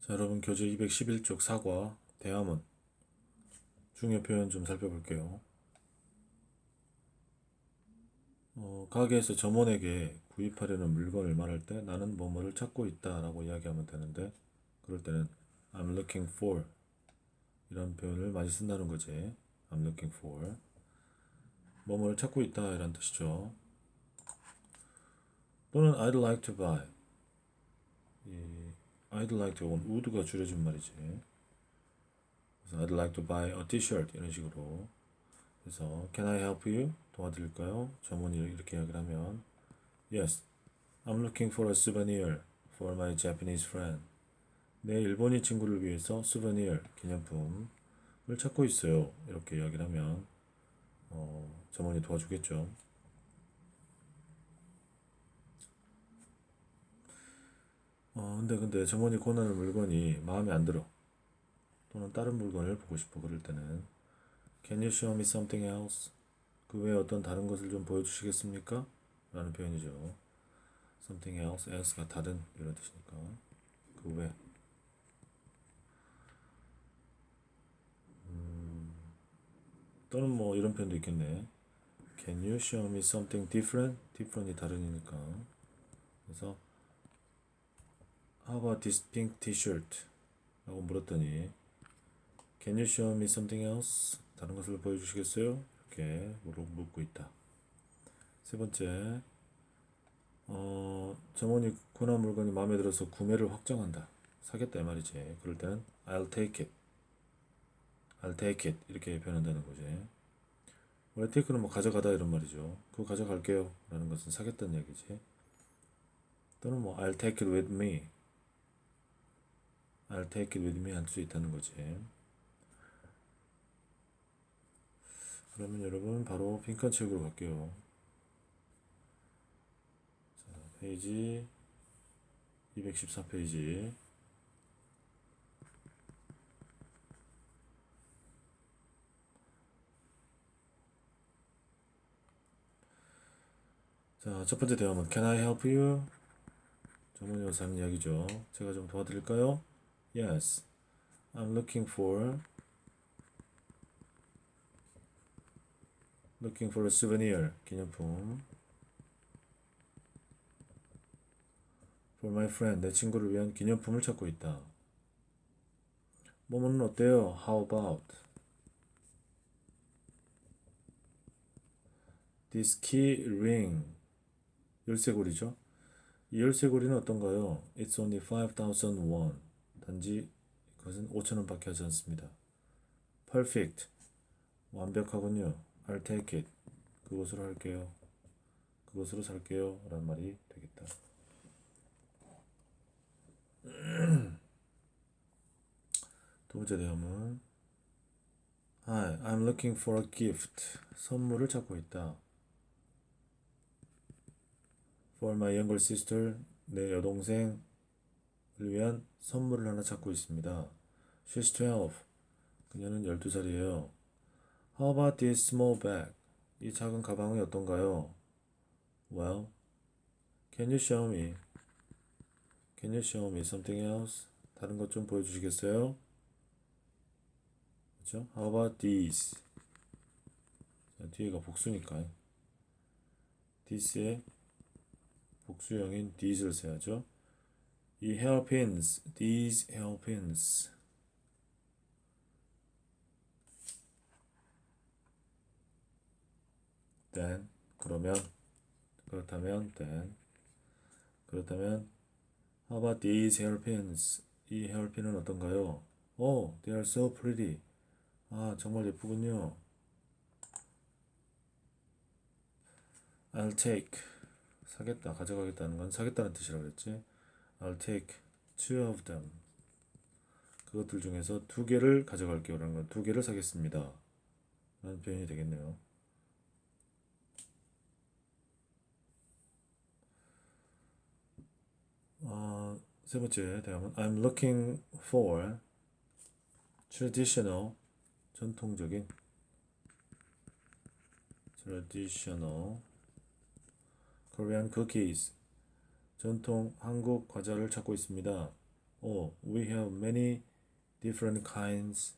자, 여러분 교재 211쪽 사과, 대화문 중요 표현 좀 살펴볼게요. 가게에서 점원에게 구입하려는 물건을 말할 때 나는 뭐뭐를 찾고 있다 라고 이야기하면 되는데, 그럴 때는 I'm looking for 이런 표현을 많이 쓴다는 거지. I'm looking for 뭐뭐를 찾고 있다 이란 뜻이죠. 또는 I'd like to buy, 이 I'd like to는 would가 줄여준 말이지. 그래서 I'd like to buy a t-shirt 이런 식으로. 그래서 Can I help you? 도와드릴까요? 점원이 이렇게 이야기를 하면 Yes, I'm looking for a souvenir for my Japanese friend. 내 일본인 친구를 위해서 souvenir, 기념품을 찾고 있어요. 이렇게 이야기를 하면 점원이 도와주겠죠. 근데 점원이 권하는 물건이 마음에 안 들어. 또는 다른 물건을 보고 싶어. 그럴 때는 Can you show me something else? 그 외에 어떤 다른 것을 좀 보여주시겠습니까? 라는 표현이죠. Something else, else가 다른 이런 뜻이니까 그 외. 또는 뭐 이런 표현도 있겠네. Can you show me something different? different이 다른이니까. 그래서 How about this pink t-shirt? 라고 물었더니 Can you show me something else? 다른 것을 보여주시겠어요? 이렇게 묻고 있다. 세 번째, 점원이 권한 물건이 마음에 들어서 구매를 확정한다. 사겠다 이 말이지. 그럴 때는 I'll take it. I'll take it 이렇게 표현한다는 거지. 원래 take는 뭐 가져가다 이런 말이죠. 그거 가져갈게요 라는 것은 사겠다는 얘기지. 또는 뭐 I'll take it with me. I'll take it with me 할 수 있다는 거지. 그러면 여러분 바로 빈칸 채우기로 갈게요. 자, 페이지 214페이지. 자, 첫 번째 대화문 Can I help you? 전문 여사 하는 이야기죠. 제가 좀 도와드릴까요? Yes, I'm looking for a souvenir, 기념품. For my friend, 내 친구를 위한 기념품을 찾고 있다. 뭐뭐는 어때요? How about this key ring? 열쇠고리죠. 이 열쇠고리는 어떤가요? It's only 5,000 won. 단지 그것은 5,000원 밖에 하지 않습니다. Perfect. 완벽하군요. I'll take it. 그것으로 할게요. 그것으로 살게요. 라는 말이 되겠다. 두 번째 대화문 Hi, I'm looking for a gift. 선물을 찾고 있다. For my younger sister, 내 여동생을 위한 선물을 하나 찾고 있습니다. She's 12. 그녀는 12살이에요. How about this small bag? 이 작은 가방이 어떤가요? Well, can you show me? Can you show me something else? 다른 것 좀 보여주시겠어요? 그렇죠? How about these? 자, 뒤에가 복수니까 this의 복수형인 these를 써야죠. 이 hairpins, these hairpins. Then, 그렇다면 how about these hairpins? 이 hairpin은 어떤가요? Oh, they are so pretty. 아, 정말 예쁘군요. I'll take. 사겠다, 가져가겠다는 건 사겠다는 뜻이라고 그랬지. I'll take two of them. 그것들 중에서 두 개를 가져갈게요. 라는 건 두 개를 사겠습니다. 라는 표현이 되겠네요. 세 번째 대화문 I'm looking for traditional 전통적인 traditional Korean cookies 전통 한국 과자를 찾고 있습니다. Oh, we have many different kinds.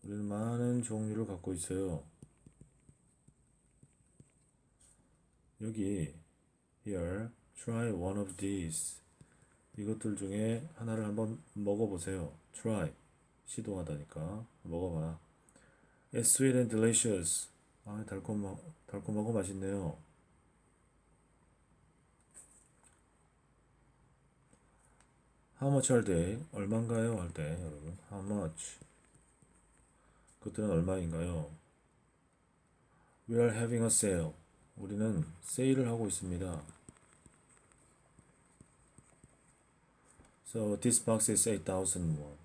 우리는 많은 종류를 갖고 있어요. 여기 here, try one of these. 이것들 중에 하나를 한번 먹어보세요. try, 시도하다니까 먹어봐. It's sweet and delicious. 달콤하고 맛있네요. How much are they? 얼마인가요? 할 때 여러분, how much? 그것들은 얼마인가요? We are having a sale. 우리는 세일을 하고 있습니다. So this box is 8,000 won.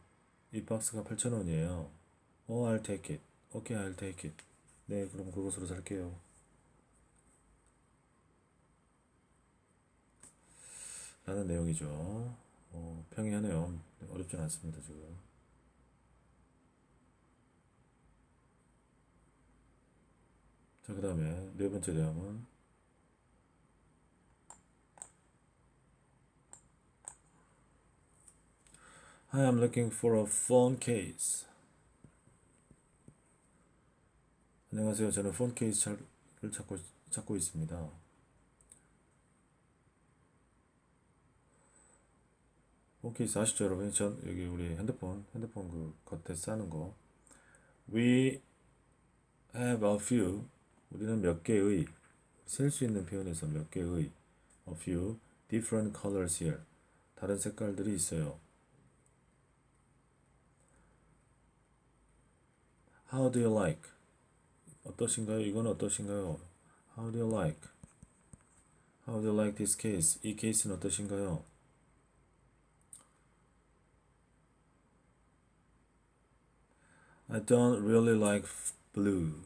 이 박스가 8,000원이에요. Oh, I'll take it. Okay, I'll take it. 네, 그럼 그것으로 살게요. 라는 내용이죠. 평이하네요. 어렵진 않습니다, 지금. 자, 그 다음에 네 번째 내용은 Hi, I'm looking for a phone case. 안녕하세요. 저는 폰 케이스를 찾고 있습니다. 폰 케이스 아시죠, 여러분? 여기 우리 핸드폰 그 겉에 싸는 거. We have a few. 우리는 몇 개의, 셀 수 있는 표현에서 몇 개의 a few different colors here. 다른 색깔들이 있어요. How do you like? 어떠신가요? 이건 어떠신가요? How do you like? How do you like this case? 이 케이스는 어떠신가요? I don't really like blue.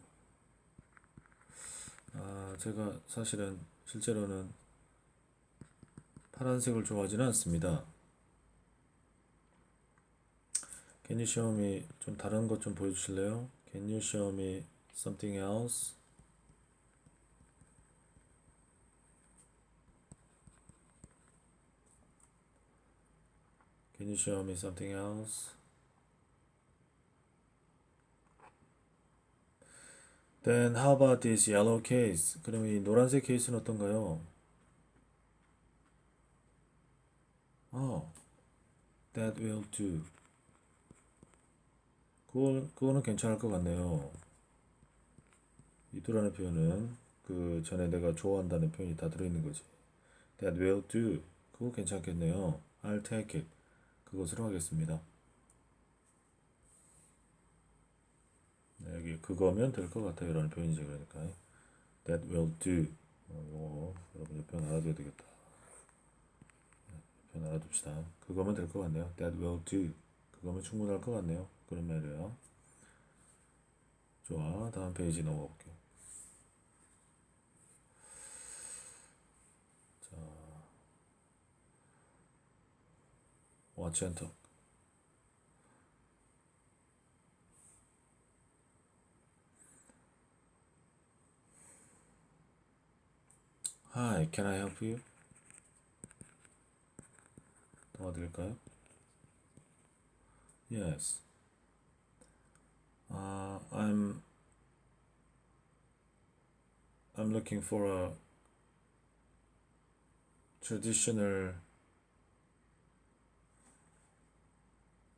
제가 사실은 실제로는 파란색을 좋아하지는 않습니다. Can you show me 좀 다른 것 좀 보여주실래요? Can you show me something else? Can you show me something else? Then how about this yellow case? 그럼 이 노란색 케이스는 어떤가요? That will do. 그거는 괜찮을 것 같네요. 이 do라는 표현은 그 전에 내가 좋아한다는 표현이 다 들어있는 거지. That will do. 그거 괜찮겠네요. I'll take it. 그것으로 하겠습니다. 네, 여기 그거면 될 것 같아요. 라는 표현이죠. 그러니까 That will do. 이거 여러분 옆에 알아둬야 되겠다. 옆에 알아둡시다. 그거면 될 것 같네요. That will do. 그거면 충분할 것 같네요. 그런 말이에요. 좋아. 다음 페이지 넘어가 볼게요. 자, Watch and talk. Hi, can I help you? 도와드릴까요? Yes. I'm looking for a traditional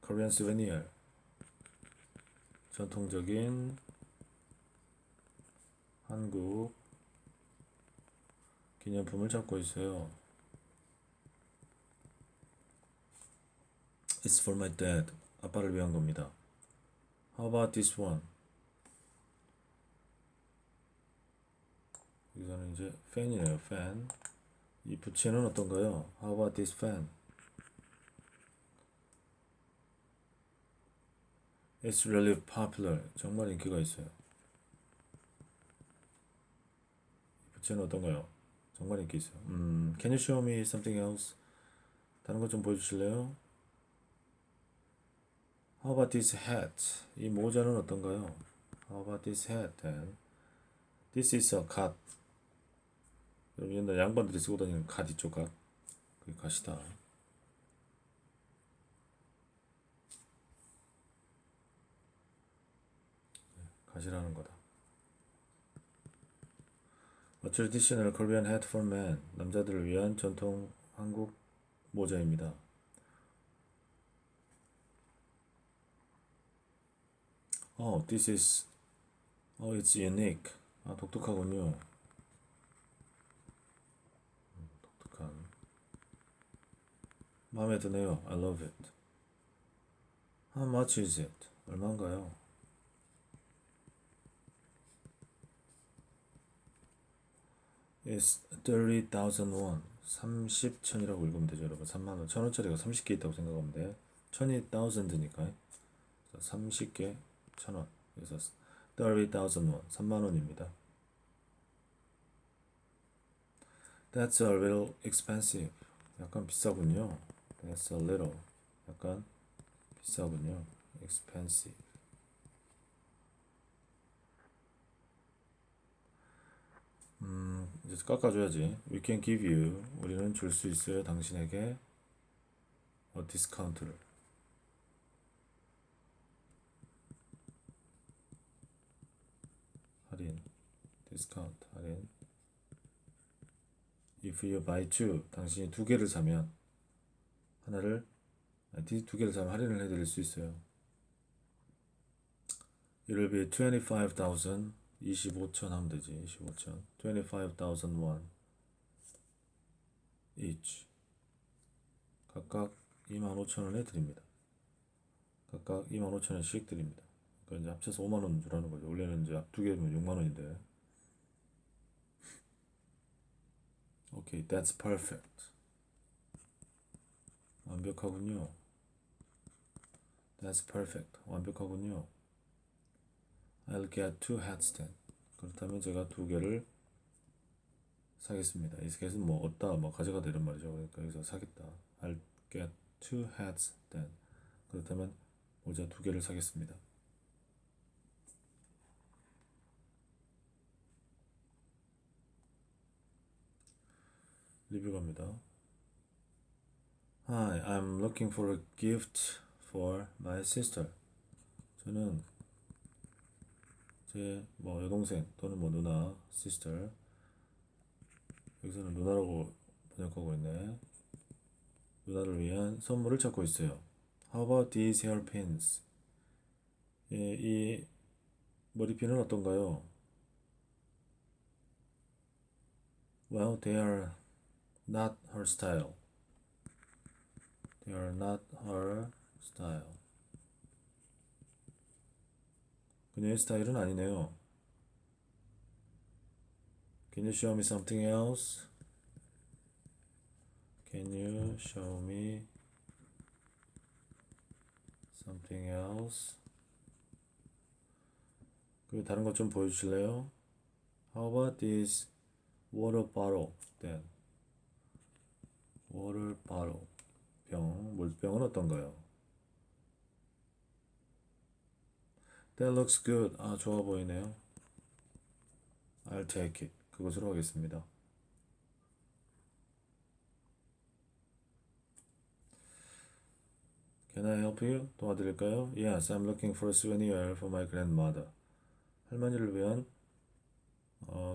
Korean souvenir. 전통적인 한국 기념품을 찾고 있어요. It's for my dad. 아빠를 위한 겁니다. How about this one? 여기서는 이제 fan이네요. fan. 이 부채는 어떤가요? How about this fan? It's really popular. 정말 인기가 있어요. 이 부채는 어떤가요? 정말 인기 있어요. Can you show me something else? 다른 것 좀 보여주실래요? How about this hat? 이 모자는 어떤가요? How about this hat then? This is a 갓. 여러분 옛날 양반들이 쓰고 다니는 갓 있죠, 갓. 그게 갓이다. 가시라는 거다. A traditional Korean hat for men. 남자들을 위한 전통 한국 모자입니다. This is, it's unique. 독특하군요. 독특한. 마음에 드네요. I love it. How much is it? 얼마인가요? It's 30,000 won. 30,000이라고 읽으면 되죠, 여러분. 30,000원. 1,000원짜리가 30개 있다고 생각하면 돼. 20,000니까 30개 1,000원. 그래서 30,000 won. 3만원입니다. That's a little expensive. 약간 비싸군요. That's a little. 약간 비싸군요. expensive. 이제 깎아줘야지. We can give you. 우리는 줄 수 있어요. 당신에게 디스카운트를. 할인. 디스카운트. 할인. If you buy two. 당신이 두 개를 사면 두 개를 사면 할인을 해드릴 수 있어요. It will be 25,000. 25,000 하면 되지. 25,000. 25,000 won each. 각각 25,000원에 드립니다. 각각 25,000원씩 드립니다. 그러니까 이제 합쳐서 5만원 주라는 거죠. 원래는 이제 두 개면 6만원인데. 오케이, that's perfect. 완벽하군요. That's perfect. 완벽하군요. I'll get two hats then. 그렇다면 제가 두 개를 사겠습니다. 이 get은 뭐 얻다, 뭐 가져가다 이런 말이죠. 그러니까 여기서 사겠다. I'll get two hats then. 그렇다면 모자 두 개를 사겠습니다. 리뷰 갑니다. Hi, I'm looking for a gift for my sister. 저는 제 뭐 여동생 또는 뭐 누나, sister. 여기서는 누나라고 번역하고 있네. 누나를 위한 선물을 찾고 있어요. How about these hairpins? 예, 이 머리핀은 어떤가요? Well, they are not her style. They are not her style. 그녀의 스타일은 아니네요. Can you show me something else? Can you show me something else? 그리고 다른 것 좀 보여주실래요? How about this water bottle then? water bottle. 물병은 어떤가요? That looks good. 좋아 보이네요. I'll take it. 그것으로 하겠습니다. Can I help you? 도와드릴까요? Yes, I'm looking for a souvenir for my grandmother. 할머니를 위한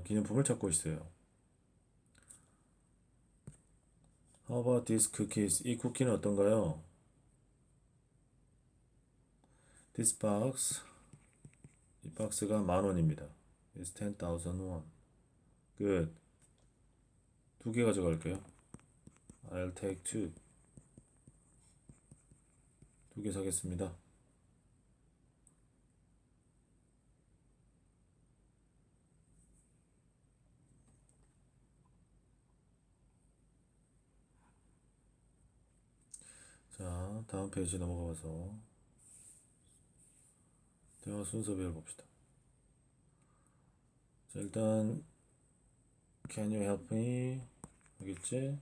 기념품을 찾고 있어요. How about these cookies? 이 쿠키는 어떤가요? This box. 이 박스가 10,000원입니다. It's 10,000 won. Good. 두 개 가져갈게요. I'll take two. 두 개 사겠습니다. 자, 다음 페이지 넘어가서 대화 순서별로 봅시다. 자, 일단 Can you help me? 하겠지?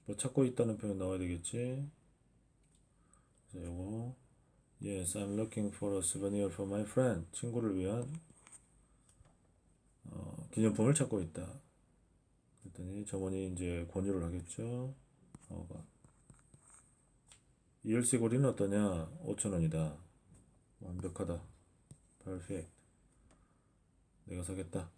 뭐 찾고 있다는 표현 나와야 되겠지? 자, 요거 Yes, I'm looking for a souvenir for my friend. 친구를 위한 기념품을 찾고 있다. 그랬더니 점원이 이제 권유를 하겠죠. 이 열쇠고리는 어떠냐? 5,000원이다. 완벽하다. Perfect. 내가 사겠다.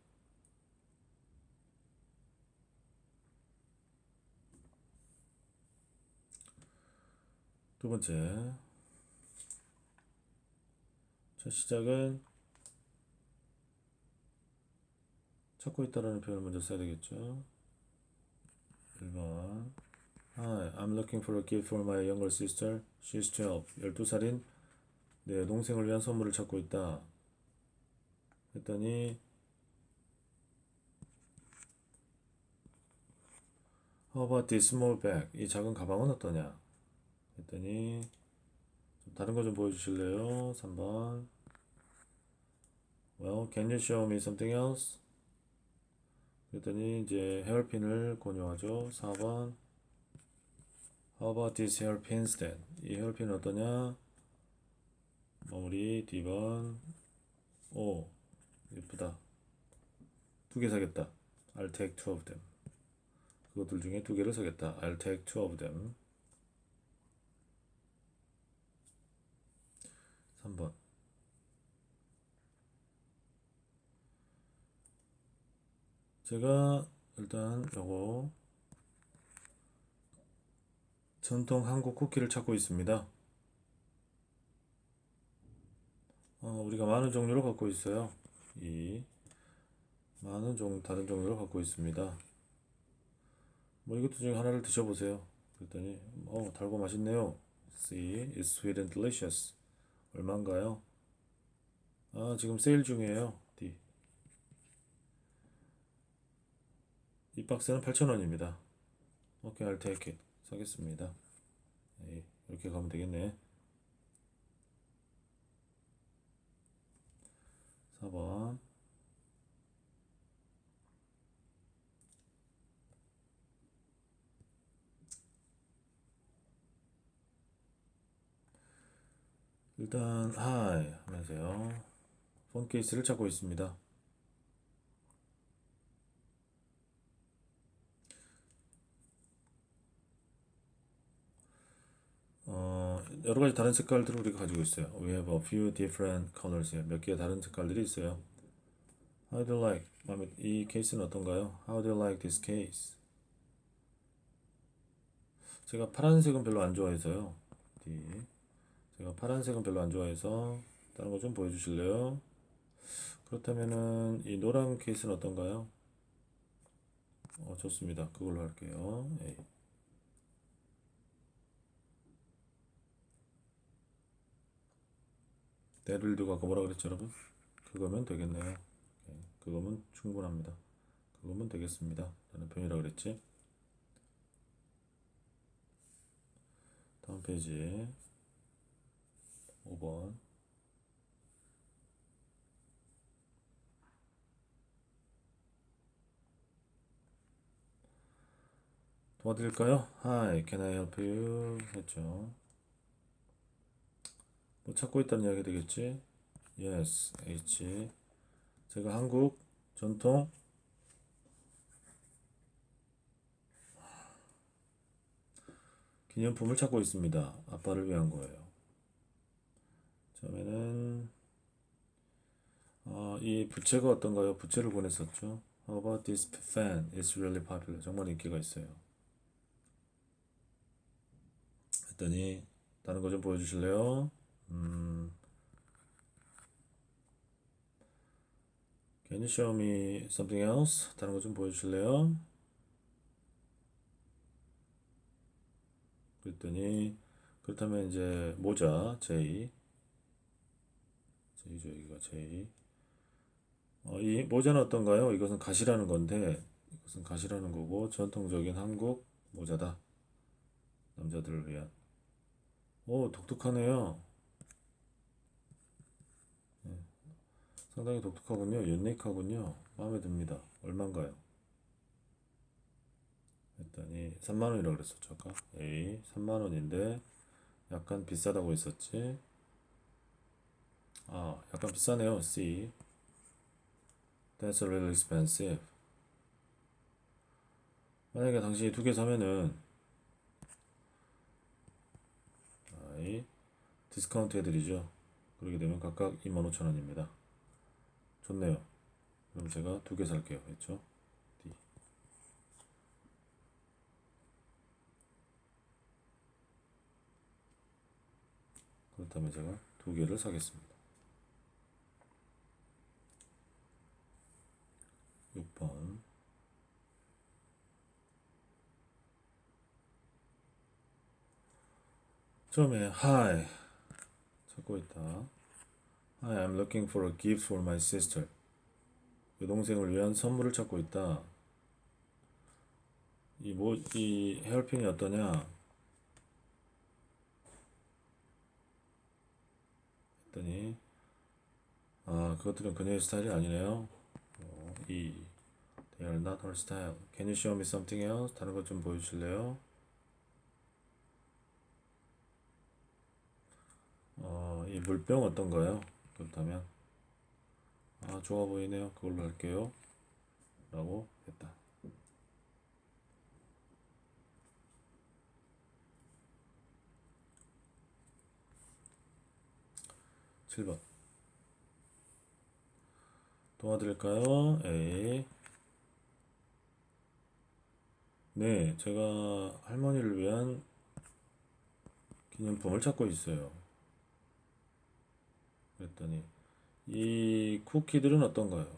두 번째, 첫 시작은 찾고 있다라는 표현을 먼저 써야 되겠죠. 1번 Hi, I'm looking for a gift for my younger sister. She's 12. 12살인 내 동생을 위한 선물을 찾고 있다. 했더니 How about this small bag? 이 작은 가방은 어떠냐? 했더니 좀 다른 거 좀 보여주실래요? 3번 Well, can you show me something else? 그랬더니 이제 헤어핀을 권유하죠. 4번 How about these hairpins then? 이 헤어핀은 어떠냐? 마무리 D번 오 예쁘다. 두 개 사겠다. I'll take two of them. 그것들 중에 두 개를 사겠다. I'll take two of them. 3번 제가 일단 요거 전통 한국 쿠키를 찾고 있습니다. 우리가 많은 종류를 갖고 있어요. 이 많은 다른 종류를 갖고 있습니다. 뭐 이것도 중에 하나를 드셔보세요. 그랬더니 달고 맛있네요. See, it's sweet and delicious. 얼마인가요? 지금 세일 중이에요. D. 이 박스는 8,000원입니다. 오케이, I'll take it. 사겠습니다. 이렇게 가면 되겠네. 4번 일단 하이 하면서요. 폰 케이스를 찾고 있습니다. 여러 가지 다른 색깔들을 우리가 가지고 있어요. We have a few different colors. 몇 개의 다른 색깔들이 있어요. How do you like? 이 케이스는 어떤가요? How do you like this case? 제가 파란색은 별로 안 좋아해서요. 제가 파란색은 별로 안 좋아해서 다른 거 좀 보여주실래요? 그렇다면은 이 노란 케이스는 어떤가요? 좋습니다. 그걸로 할게요. That'll do. 아까 뭐라 그랬죠, 여러분? 그거면 되겠네요. 그거면 충분합니다. 그거면 되겠습니다. 라는 표현이라 그랬지. 다음 페이지 5번 도와드릴까요? Hi, can I help you? 했죠. 뭐 찾고 있다는 이야기 되겠지? Yes, H. 제가 한국 전통 기념품을 찾고 있습니다. 아빠를 위한 거예요. 처음에는 이 부채가 어떤가요? 부채를 보냈었죠. How about this fan? It's really popular. 정말 인기가 있어요. 했더니 다른 거 좀 보여주실래요? Can you show me something else? 다른 거 좀 보여주실래요? 그랬더니 그렇다면 이제 모자 J죠. 여기가 J. 이 모자는 어떤가요? 이것은 가시라는 건데 이것은 가시라는 거고 전통적인 한국 모자다. 남자들을 위한. 오, 독특하네요. 상당히 독특하군요. 유니크하군요. 마음에 듭니다. 얼마인가요? 했더니 3만 원이라고 그랬었죠 아까. A 3만 원인데 약간 비싸다고 했었지. 약간 비싸네요. C That's really expensive. 만약에 당신이 두 개 사면은 디스카운트 해드리죠. 그렇게 되면 각각 25,000원입니다. 좋네요. 그럼 제가 2개 살게요. 했죠? D. 그렇다면 제가 2개를 사겠습니다. 6번. 처음에 Hi 찾고 있다. Hi, I'm looking for a gift for my sister. 여동생을 위한 선물을 찾고 있다. 이 헤어핀이 어떠냐? 했더니 그것들은 그녀의 스타일이 아니네요. They are not her style. Can you show me something else? 다른 것 좀 보여주실래요? 이 물병 어떤가요? 그렇다면 좋아 보이네요. 그걸로 할게요. 라고 했다. 7번 도와드릴까요? A. 네, 제가 할머니를 위한 기념품을 찾고 있어요. 그랬더니 이 쿠키들은 어떤가요?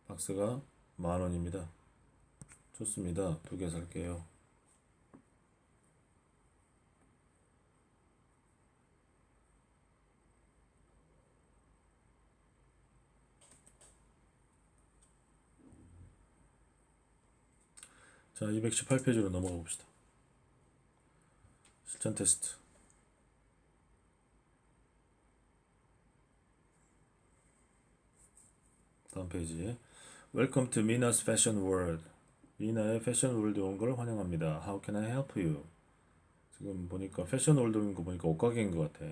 박스가 10,000원입니다. 좋습니다. 2개 살게요. 자, 218페이지로 넘어가 봅시다. 실전 테스트. 다음 페이지. Welcome to Mina's Fashion World. 미나의 패션 월드에 온 걸 환영합니다. How can I help you? 지금 보니까 패션 월드인 거 보니까 옷가게인 것 같아.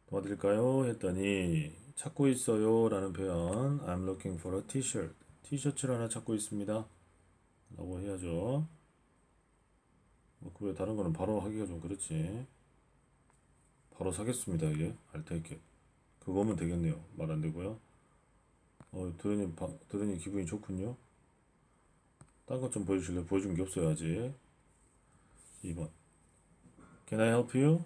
도와드릴까요? 했더니 찾고 있어요 라는 표현. I'm looking for a t-shirt. 티셔츠를 하나 찾고 있습니다. 라고 해야죠. 그 외 다른 거는 바로 하기가 좀 그렇지. 바로 사겠습니다. 이게 I'll take it. 그거면 되겠네요. 말 안 되고요. 들으니 기분이 좋군요. 딴 것 좀 보여주실래요? 보여준 게 없어요 아직. 2번. Can I help you?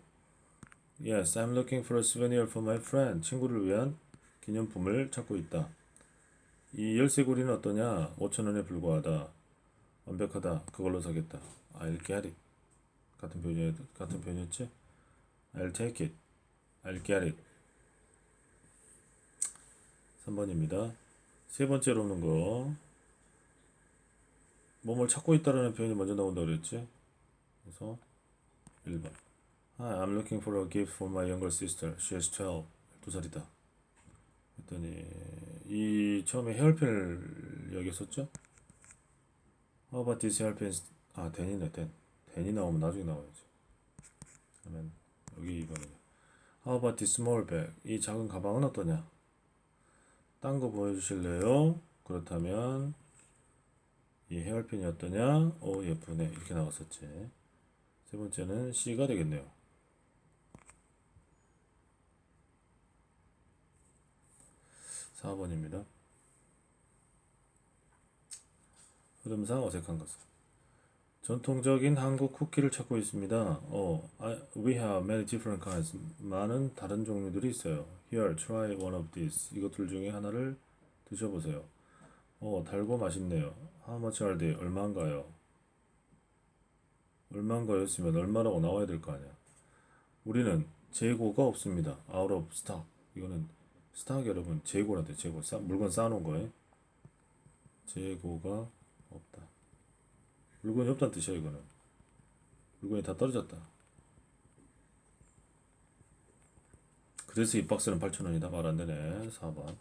Yes, I'm looking for a souvenir for my friend. 친구를 위한 기념품을 찾고 있다. 이 열쇠고리는 어떠냐? 5,000원에 불과하다. 완벽하다. 그걸로 사겠다. I'll get it. 같은 표현이었지? I'll take it. I'll get it. 3번입니다. 세 번째로 오는 거. 뭐뭘 찾고 있다라는 표현이 먼저 나온다고 그랬지? 그래서 1번. Hi, I'm looking for a gift for my younger sister. She is 12. 12살이다. 했더니 이 처음에 헤어핀을 여기 썼죠? How about this hairpin? 댄이네, 댄. 댄이 나오면 나중에 나와야지. 그러면 여기 이거는 How about this small bag? 이 작은 가방은 어떠냐? 딴 거 보여주실래요? 그렇다면 이 헤어핀이 어떠냐? 오, 예쁘네. 이렇게 나왔었지. 세 번째는 C가 되겠네요. 4번입니다. 흐름상 어색한 것은 전통적인 한국 쿠키를 찾고 있습니다. We have many different kinds. 많은 다른 종류들이 있어요. Here, try one of these. 이것들 중에 하나를 드셔보세요. 달고 맛있네요. How much are they? 얼마인가요? 얼마인가요? 했으면 얼마라고 나와야 될 거 아니야. 우리는 재고가 없습니다. Out of stock. 이거는 스탁 여러분 재고란데 재고. 물건 쌓아놓은 거예요. 재고가 없다. 물건이 없다는 뜻이야 이거는. 물건이 다 떨어졌다. 그래서 이 박스는 8,000원이다. 말 안 되네. 4번.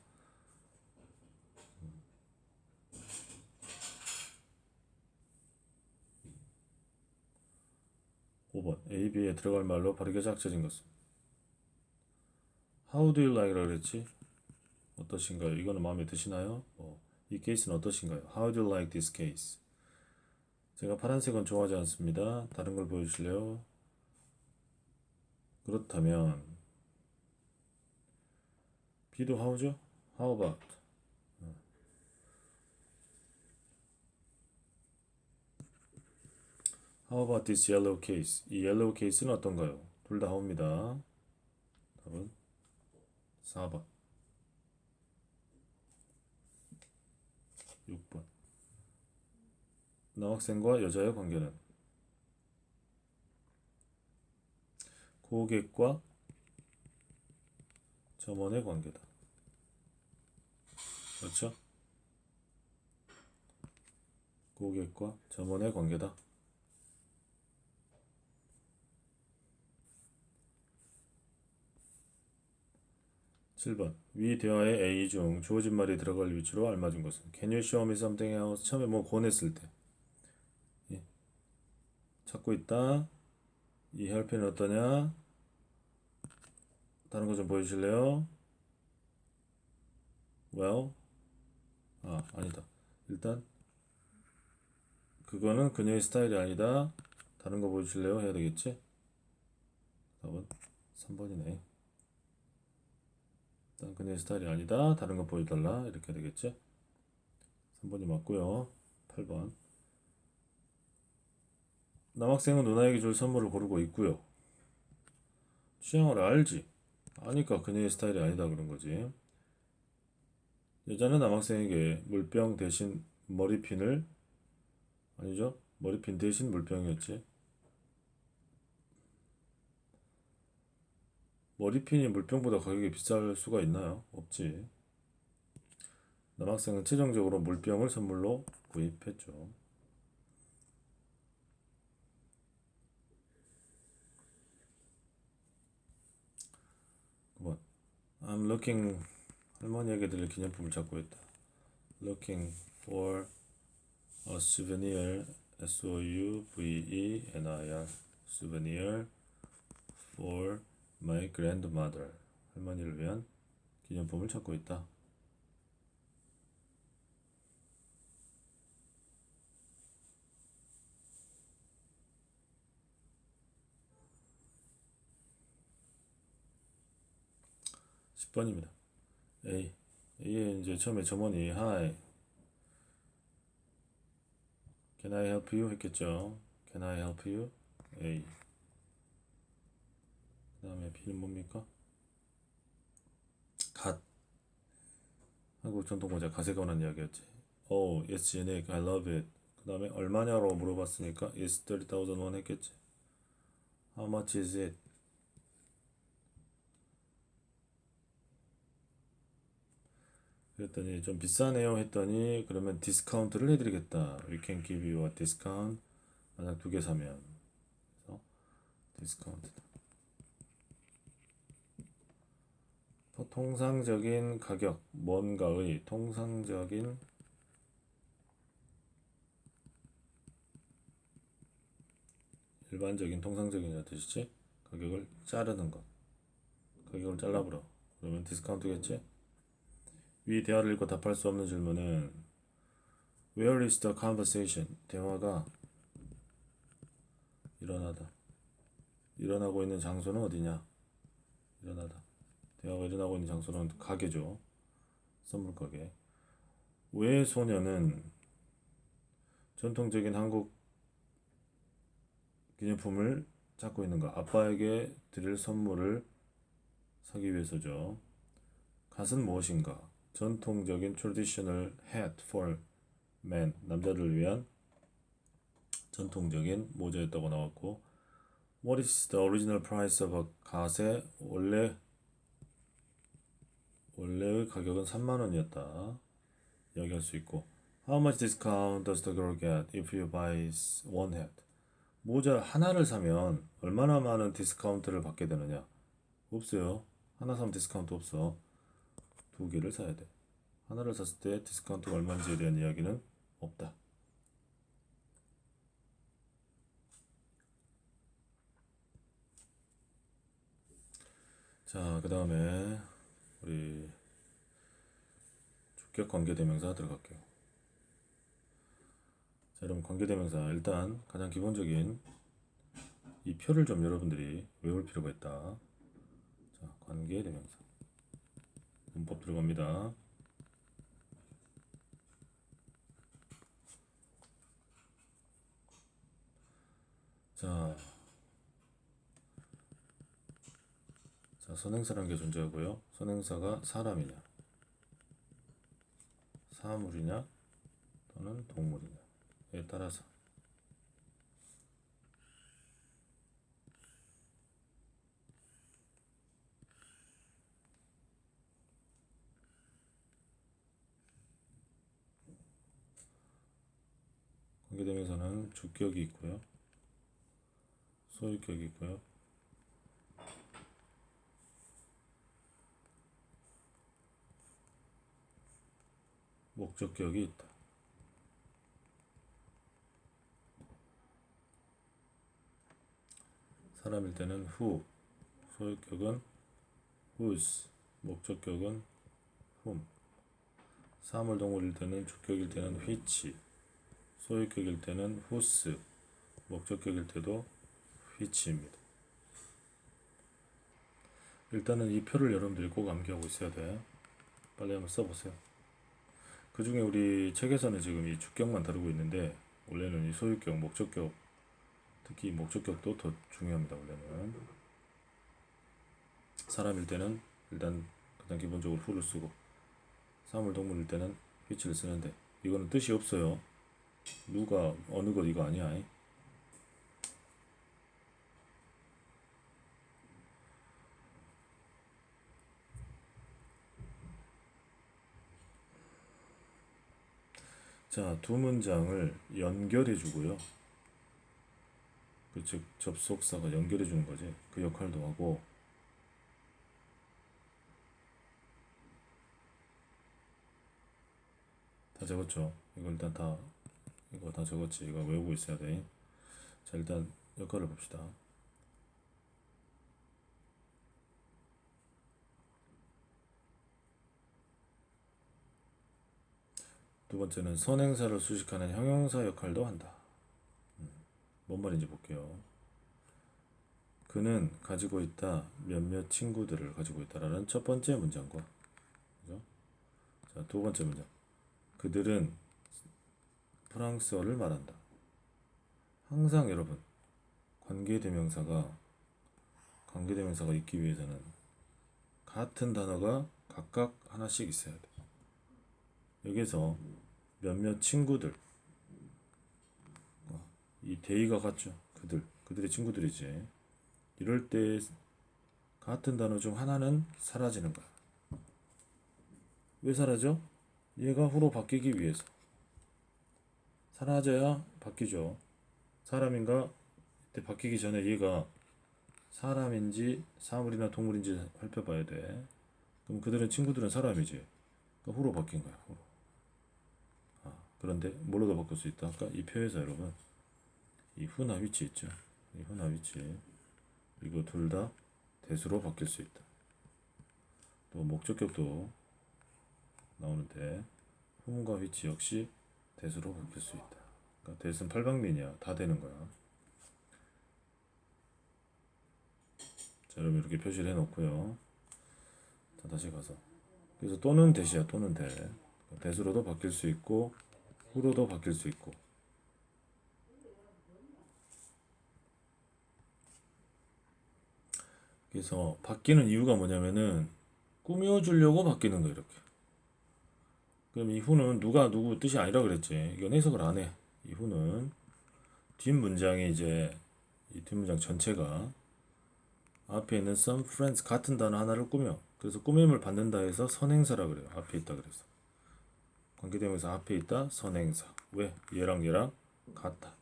5번. A, B에 들어갈 말로 바르게 작쳐진 것은 How do you like라 그랬지? 어떠신가요? 이거는 마음에 드시나요? 이 케이스는 어떠신가요? How do you like this case? 제가 파란색은 좋아하지 않습니다. 다른 걸 보여주실래요? 그렇다면 B도 how죠? How about? How about this yellow case? 이 yellow case는 어떤가요? 둘 다 how입니다. 답은 4번. 6번. 남학생과 여자의 관계는 고객과 점원의 관계다. 그렇죠? 고객과 점원의 관계다. 7번. 위 대화의 A 중 주어진 말이 들어갈 위치로 알맞은 것은 Can you show me something else? 처음에 뭐 권했을 때 예. 찾고 있다. 이 help는 어떠냐? 다른 거 좀 보여주실래요? Well, 아니다. 일단 그거는 그녀의 스타일이 아니다. 다른 거 보여주실래요? 해야 되겠지? 답은 3번이네. 일단 그녀의 스타일이 아니다. 다른 거 보여달라. 이렇게 되겠지? 3번이 맞고요. 8번. 남학생은 누나에게 줄 선물을 고르고 있고요. 취향을 알지? 아니까 그녀의 스타일이 아니다 그런 거지. 여자는 남학생에게 물병 대신 머리핀을 아니죠? 머리핀 대신 물병이었지. 머리핀이 물병보다 가격이 비쌀 수가 있나요? 없지. 남학생은 최종적으로 물병을 선물로 구입했죠. 9번. I'm looking 할머니에게 드릴 기념품을 찾고 있다. Looking for a souvenir souvenir souvenir for my grandmother 할머니를 위한 기념품을 찾고 있다. 10번입니다. A에 이제 처음에 점원이 Hi, can I help you 했겠죠. Can I help you? A. 그 다음에 B는 뭡니까? 갓. 한국 전통 모자 갓에 관한 이야기였지. Oh, it's unique. I love it. 그 다음에 얼마냐로 물어봤으니까 It's 30,000 won 했겠지. How much is it? 그랬더니 좀 비싸네요 했더니 그러면 디스카운트를 해드리겠다. We can give you a discount. 만약 두 개 사면 그래서 디스카운트. 통상적인 가격 뭔가의 통상적인 일반적인 통상적인 뜻이지. 가격을 자르는 것. 가격을 잘라버려. 그러면 디스카운트겠지. 위 대화를 읽고 답할 수 없는 질문은 Where is the conversation? 대화가 일어나고 있는 장소는 어디냐? 대화가 일어나고 있는 장소는 가게죠. 선물 가게. 왜 소녀는 전통적인 한국 기념품을 찾고 있는가? 아빠에게 드릴 선물을 사기 위해서죠. 갓은 무엇인가? 전통적인 traditional hat for men, 남자를 위한 전통적인 모자였다고 나왔고 What is the original price of a 갓의 원래의 가격은 3만 원이었다. 이야기할 수 있고 How much discount does the girl get if you buy one hat? 모자 하나를 사면 얼마나 많은 디스카운트를 받게 되느냐? 없어요. 하나 사면 디스카운트 없어. 두 개를 사야 돼. 하나를 샀을 때 디스카운트가 얼마인지에 대한 이야기는 없다. 자, 그 다음에 우리 주격 관계대명사 들어갈게요. 자, 여러분 관계대명사 일단 가장 기본적인 이 표를 좀 여러분들이 외울 필요가 있다. 자, 관계대명사 문법 들어갑니다. 자, 선행사라는 게 존재하고요. 선행사가 사람이냐, 사물이냐, 또는 동물이냐에 따라서 관계대명사는 주격이 있고요, 소유격이 있고요, 목적격이 있다. 사람일 때는 who, 소유격은 whose, 목적격은 whom. 사물 동물일 때는 주격일 때는 which, 소유격일 때는 whose, 목적격일 때도 which입니다. 일단은 이 표를 여러분들이 꼭 암기하고 있어야 돼. 빨리 한번 써보세요. 그 중에 우리 책에서는 지금 이 주격만 다루고 있는데 원래는 이 소유격, 목적격, 특히 목적격도 더 중요합니다. 원래는 사람일 때는 일단 가장 기본적으로 who를 쓰고, 사물 동물일 때는 which를 쓰는데 이거는 뜻이 없어요. 누가 어느 것 이거 아니야. 자, 두 문장을 연결해 주고요. 즉 접속사가 연결해 주는 거지. 그 역할도 하고, 다 적었죠. 이거 일단 이거 다 적었지. 이거 외우고 있어야 돼. 자, 일단 역할을 봅시다. 두 번째는 선행사를 수식하는 형용사 역할도 한다. 뭔 말인지 볼게요. 그는 가지고 있다 몇몇 친구들을 가지고 있다라는 첫 번째 문장과, 그죠? 자, 두 번째 문장. 그들은 프랑스어를 말한다. 항상 여러분 관계대명사가 있기 위해서는 같은 단어가 각각 하나씩 있어야 돼. 여기서 몇몇 친구들, 이 대의가 같죠. 그들의 친구들이지. 이럴 때 같은 단어 중 하나는 사라지는 거야. 왜 사라져? 얘가 후로 바뀌기 위해서. 사라져야 바뀌죠. 사람인가? 이때 바뀌기 전에 얘가 사람인지 사물이나 동물인지 살펴봐야 돼. 그럼 그들은 친구들은 사람이지. 그러니까 후로 바뀐 거야. 후로. 그런데 뭘로도 바꿀 수 있다. 아까 이 표에서 여러분 이 후나 위치 있죠. 이 후나 위치 이거 둘 다 대수로 바뀔 수 있다. 또 목적격도 나오는데 whom과 which 역시 대수로 바뀔 수 있다. 그러니까 대수는 팔방민이야. 다 되는 거야. 자, 여러분 이렇게 표시를 해놓고요. 자, 다시 가서 그래서 또는 대시야. 또는 대. 대수로도 바뀔 수 있고 후로도 바뀔 수 있고. 그래서 바뀌는 이유가 뭐냐면은 꾸며주려고 바뀌는 거. 이렇게. 그럼 이 후는 누가 누구 뜻이 아니라 그랬지. 이건 해석을 안 해. 이 후는 뒷문장이 이제 이 뒷문장 전체가 앞에 있는 some friends 같은 단어 하나를 꾸며. 그래서 꾸밈을 받는다 해서 선행사라 그래요. 앞에 있다 그래서. 관계대명사 앞에 있다 선행사. 왜? 얘랑 같다.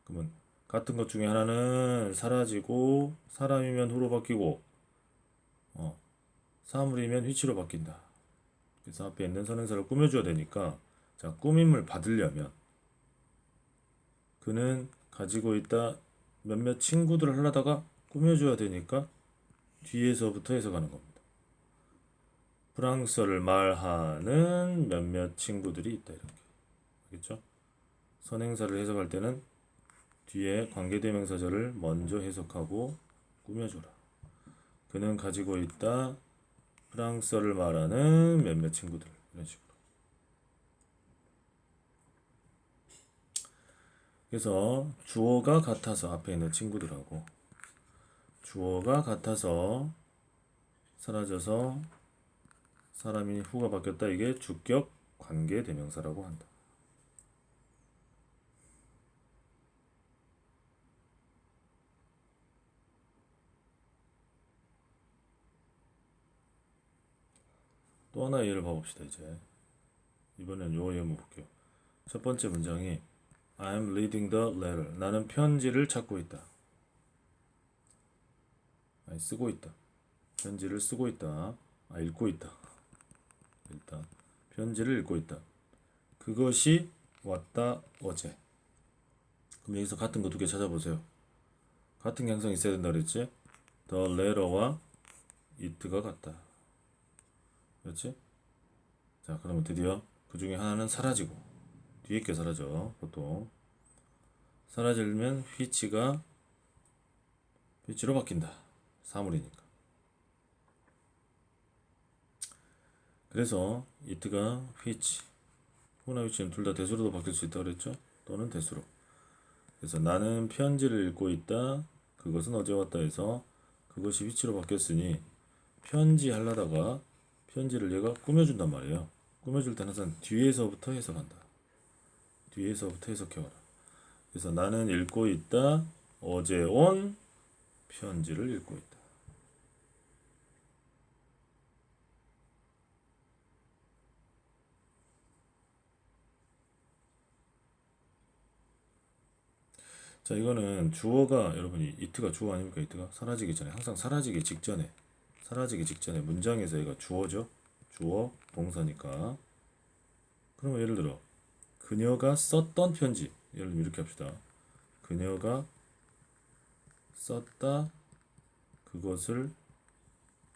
그러면 같은 것 중에 하나는 사라지고 사람이면 후로 바뀌고 사물이면 which로 바뀐다. 그래서 앞에 있는 선행사를 꾸며줘야 되니까, 자, 꾸밈을 받으려면 그는 가지고 있다 몇몇 친구들을 하려다가 꾸며줘야 되니까 뒤에서부터 해석하는 겁니다. 프랑스어를 말하는 몇몇 친구들이 있다. 이렇게. 알겠죠? 선행사를 해석할 때는 뒤에 관계대명사절을 먼저 해석하고 꾸며줘라. 그는 가지고 있다 프랑스어를 말하는 몇몇 친구들. 이런 식으로. 그래서 주어가 같아서 앞에 있는 친구들하고 주어가 같아서 사라져서 사람이 후가 바뀌었다. 이게 주격 관계 대명사라고 한다. 또 하나 예를 봐봅시다. 이제 이번엔 요 예문 볼게요. 첫 번째 문장이 I'm reading the letter. 나는 편지를 찾고 있다. 아니, 쓰고 있다. 편지를 쓰고 있다. 읽고 있다. 일단 편지를 읽고 있다. 그것이 왔다 어제. 그럼 여기서 같은 거 두 개 찾아보세요. 같은 게 항상 있어야 된다 그랬지? The letter와 it가 같다. 그렇지? 자, 그러면 드디어 그 중에 하나는 사라지고 뒤에 게 사라져. 보통 사라지면 which가 which로 바뀐다. 사물이니까. 그래서 it가 which, who나 which는 둘 다 대수로도 바뀔 수 있다 그랬죠? 또는 대수로. 그래서 나는 편지를 읽고 있다. 그것은 어제 왔다 해서 그것이 which로 바뀌었으니 편지 하려다가 편지를 얘가 꾸며준단 말이에요. 꾸며줄 때는 항상 뒤에서부터 해석한다. 뒤에서부터 해석해와라. 그래서 나는 읽고 있다. 어제 온 편지를 읽고 있다. 자, 이거는 주어가 여러분이 it가 주어 아닙니까? it가 사라지기 전에 항상 사라지기 직전에 문장에서 얘가 주어죠. 주어 동사니까. 그러면 예를 들어 그녀가 썼던 편지. 예를 들면 이렇게 합시다. 그녀가 썼다. 그것을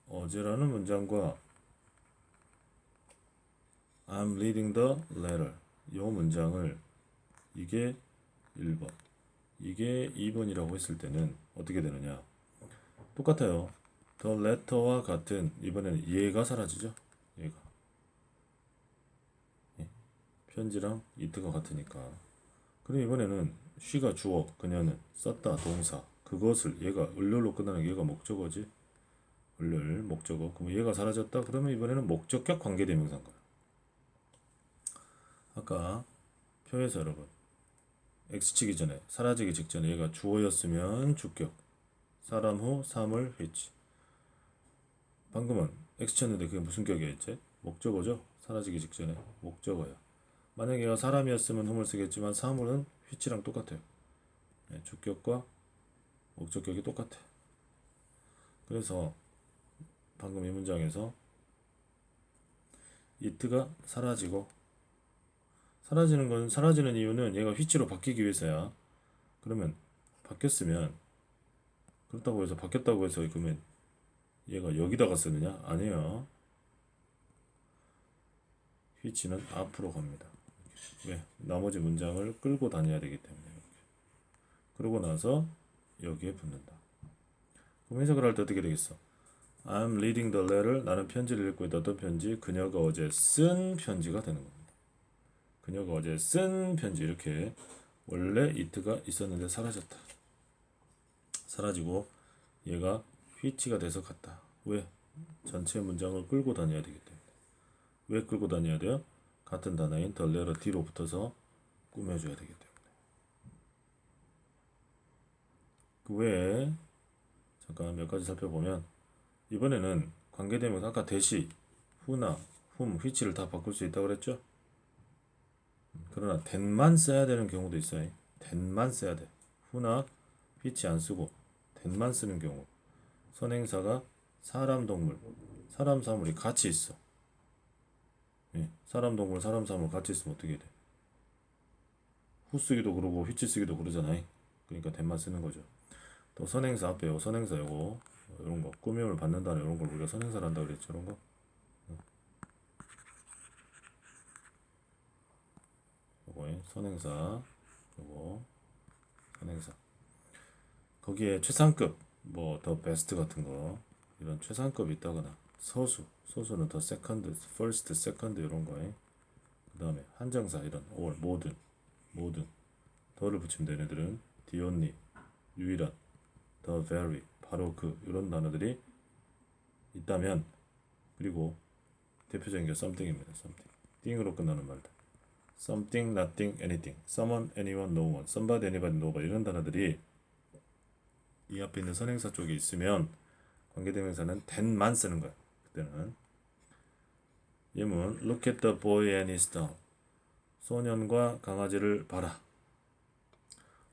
어제라는 문장과 I'm reading the letter. 이 문장을 이게 1번, 이게 2번이라고 했을 때는 어떻게 되느냐? 똑같아요. The letter와 같은 이번에는 얘가 사라지죠. 얘가 편지랑 it가 같으니까. 그럼 이번에는 she가 주어, 그녀는 썼다 동사, 그것을 얘가 을료로 끝나는 얘가 목적어지. 을을 목적어. 그럼 얘가 사라졌다. 그러면 이번에는 목적격 관계대명사인 거야. 아까 표에서 여러분 X 치기 전에 사라지기 직전에 얘가 주어였으면 주격, 사람 후 사물 which. 방금은 X 쳤는데 그게 무슨 격이었지? 목적어죠. 사라지기 직전에 목적어야. 만약에 얘가 사람이었으면 흠을 쓰겠지만 사물은 which랑 똑같아요. 네, 주격과 목적격이 똑같아. 그래서 방금 이 문장에서 it가 사라지고, 사라지는 건 사라지는 이유는 얘가 which로 바뀌기 위해서야. 그러면 바뀌었으면, 그렇다고 해서 바뀌었다고 해서 그러면 얘가 여기다가 쓰느냐? 아니에요. which는 앞으로 갑니다. 왜? 나머지 문장을 끌고 다녀야 되기 때문에. 이렇게. 그러고 나서 여기에 붙는다. 그럼 해석을 할 때 어떻게 되겠어? I'm reading the letter. 나는 편지를 읽고 있다. 어떤 편지? 그녀가 어제 쓴 편지가 되는 겁니다. 그녀가 어제 쓴 편지. 이렇게 원래 it가 있었는데 사라졌다. 사라지고 얘가 which가 돼서 갔다. 왜? 전체 문장을 끌고 다녀야 되기 때문에. 왜 끌고 다녀야 돼요? 같은 단어인 the letter 뒤로 붙어서 꾸며줘야 되기 때문에. 그 외에 잠깐 몇 가지 살펴보면 이번에는 관계대명사 아까 대시, who나 whom, which를 다 바꿀 수 있다고 그랬죠? 그러나 then만 써야 되는 경우도 있어요. then만 써야 돼. who나 which 안 쓰고 then만 쓰는 경우. 선행사가 사람, 동물, 사람, 사물이 같이 있어. 예, 사람, 동물, 사람, 사물 같이 있으면 어떻게 돼? who 쓰기도 그러고 which 쓰기도 그러잖아요. 그러니까 then만 쓰는 거죠. 또 선행사 앞에 요 선행사 요거 이런 거 꾸밈을 받는다는 이런 걸 우리가 선행사를 한다 그랬죠. 이런 거. 요거 선행사. 요거 선행사. 거기에 최상급 뭐 더 베스트 같은 거 이런 최상급이 있다거나 소수는 더 세컨드, 퍼스트, 세컨드 이런 거에 그다음에 한정사 이런 or 모든 더를 붙이면 돼. 얘네들은 the only, 유일한, the very, 바로 그 이런 단어들이 있다면, 그리고 대표적인 게 something입니다. something. thing으로 끝나는 말들. something, nothing, anything, someone, anyone, no one, somebody, anybody, nobody 이런 단어들이 이 앞에 있는 선행사 쪽에 있으면 관계대명사는 then만 쓰는 거야. 그때는 예문 look at the boy and his dog. 소년과 강아지를 봐라.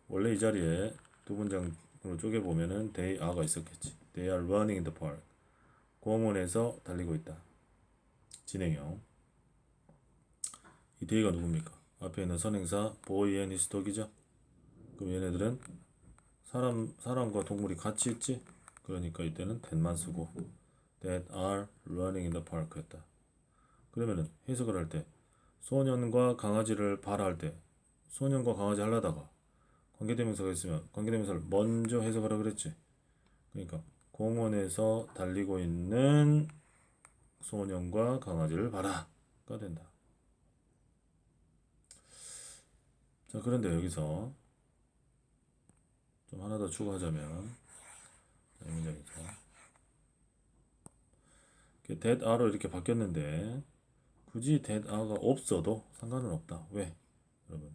원래 이 자리에 두 문장으로 쪼개보면은 they are가 있었겠지. They are running in the park. 공원에서 달리고 있다. 진행형. 이 they가 누굽니까? 앞에 있는 선행사 boy and his dog이죠. 그럼 얘네들은 사람과 동물이 같이 있지? 그러니까 이때는 that만 쓰고 that are running in the park 했다. 그러면은 해석을 할 때 소년과 강아지를 봐라 할 때 소년과 강아지 하려다가 관계대명사가 있으면 관계대명사를 먼저 해석하라 그랬지. 그러니까 공원에서 달리고 있는 소년과 강아지를 봐라가 된다. 자, 그런데 여기서 좀 하나 더 추가하자면 이 문장에서 that are로 이렇게 바뀌었는데 굳이 that are가 없어도 상관은 없다. 왜? 여러분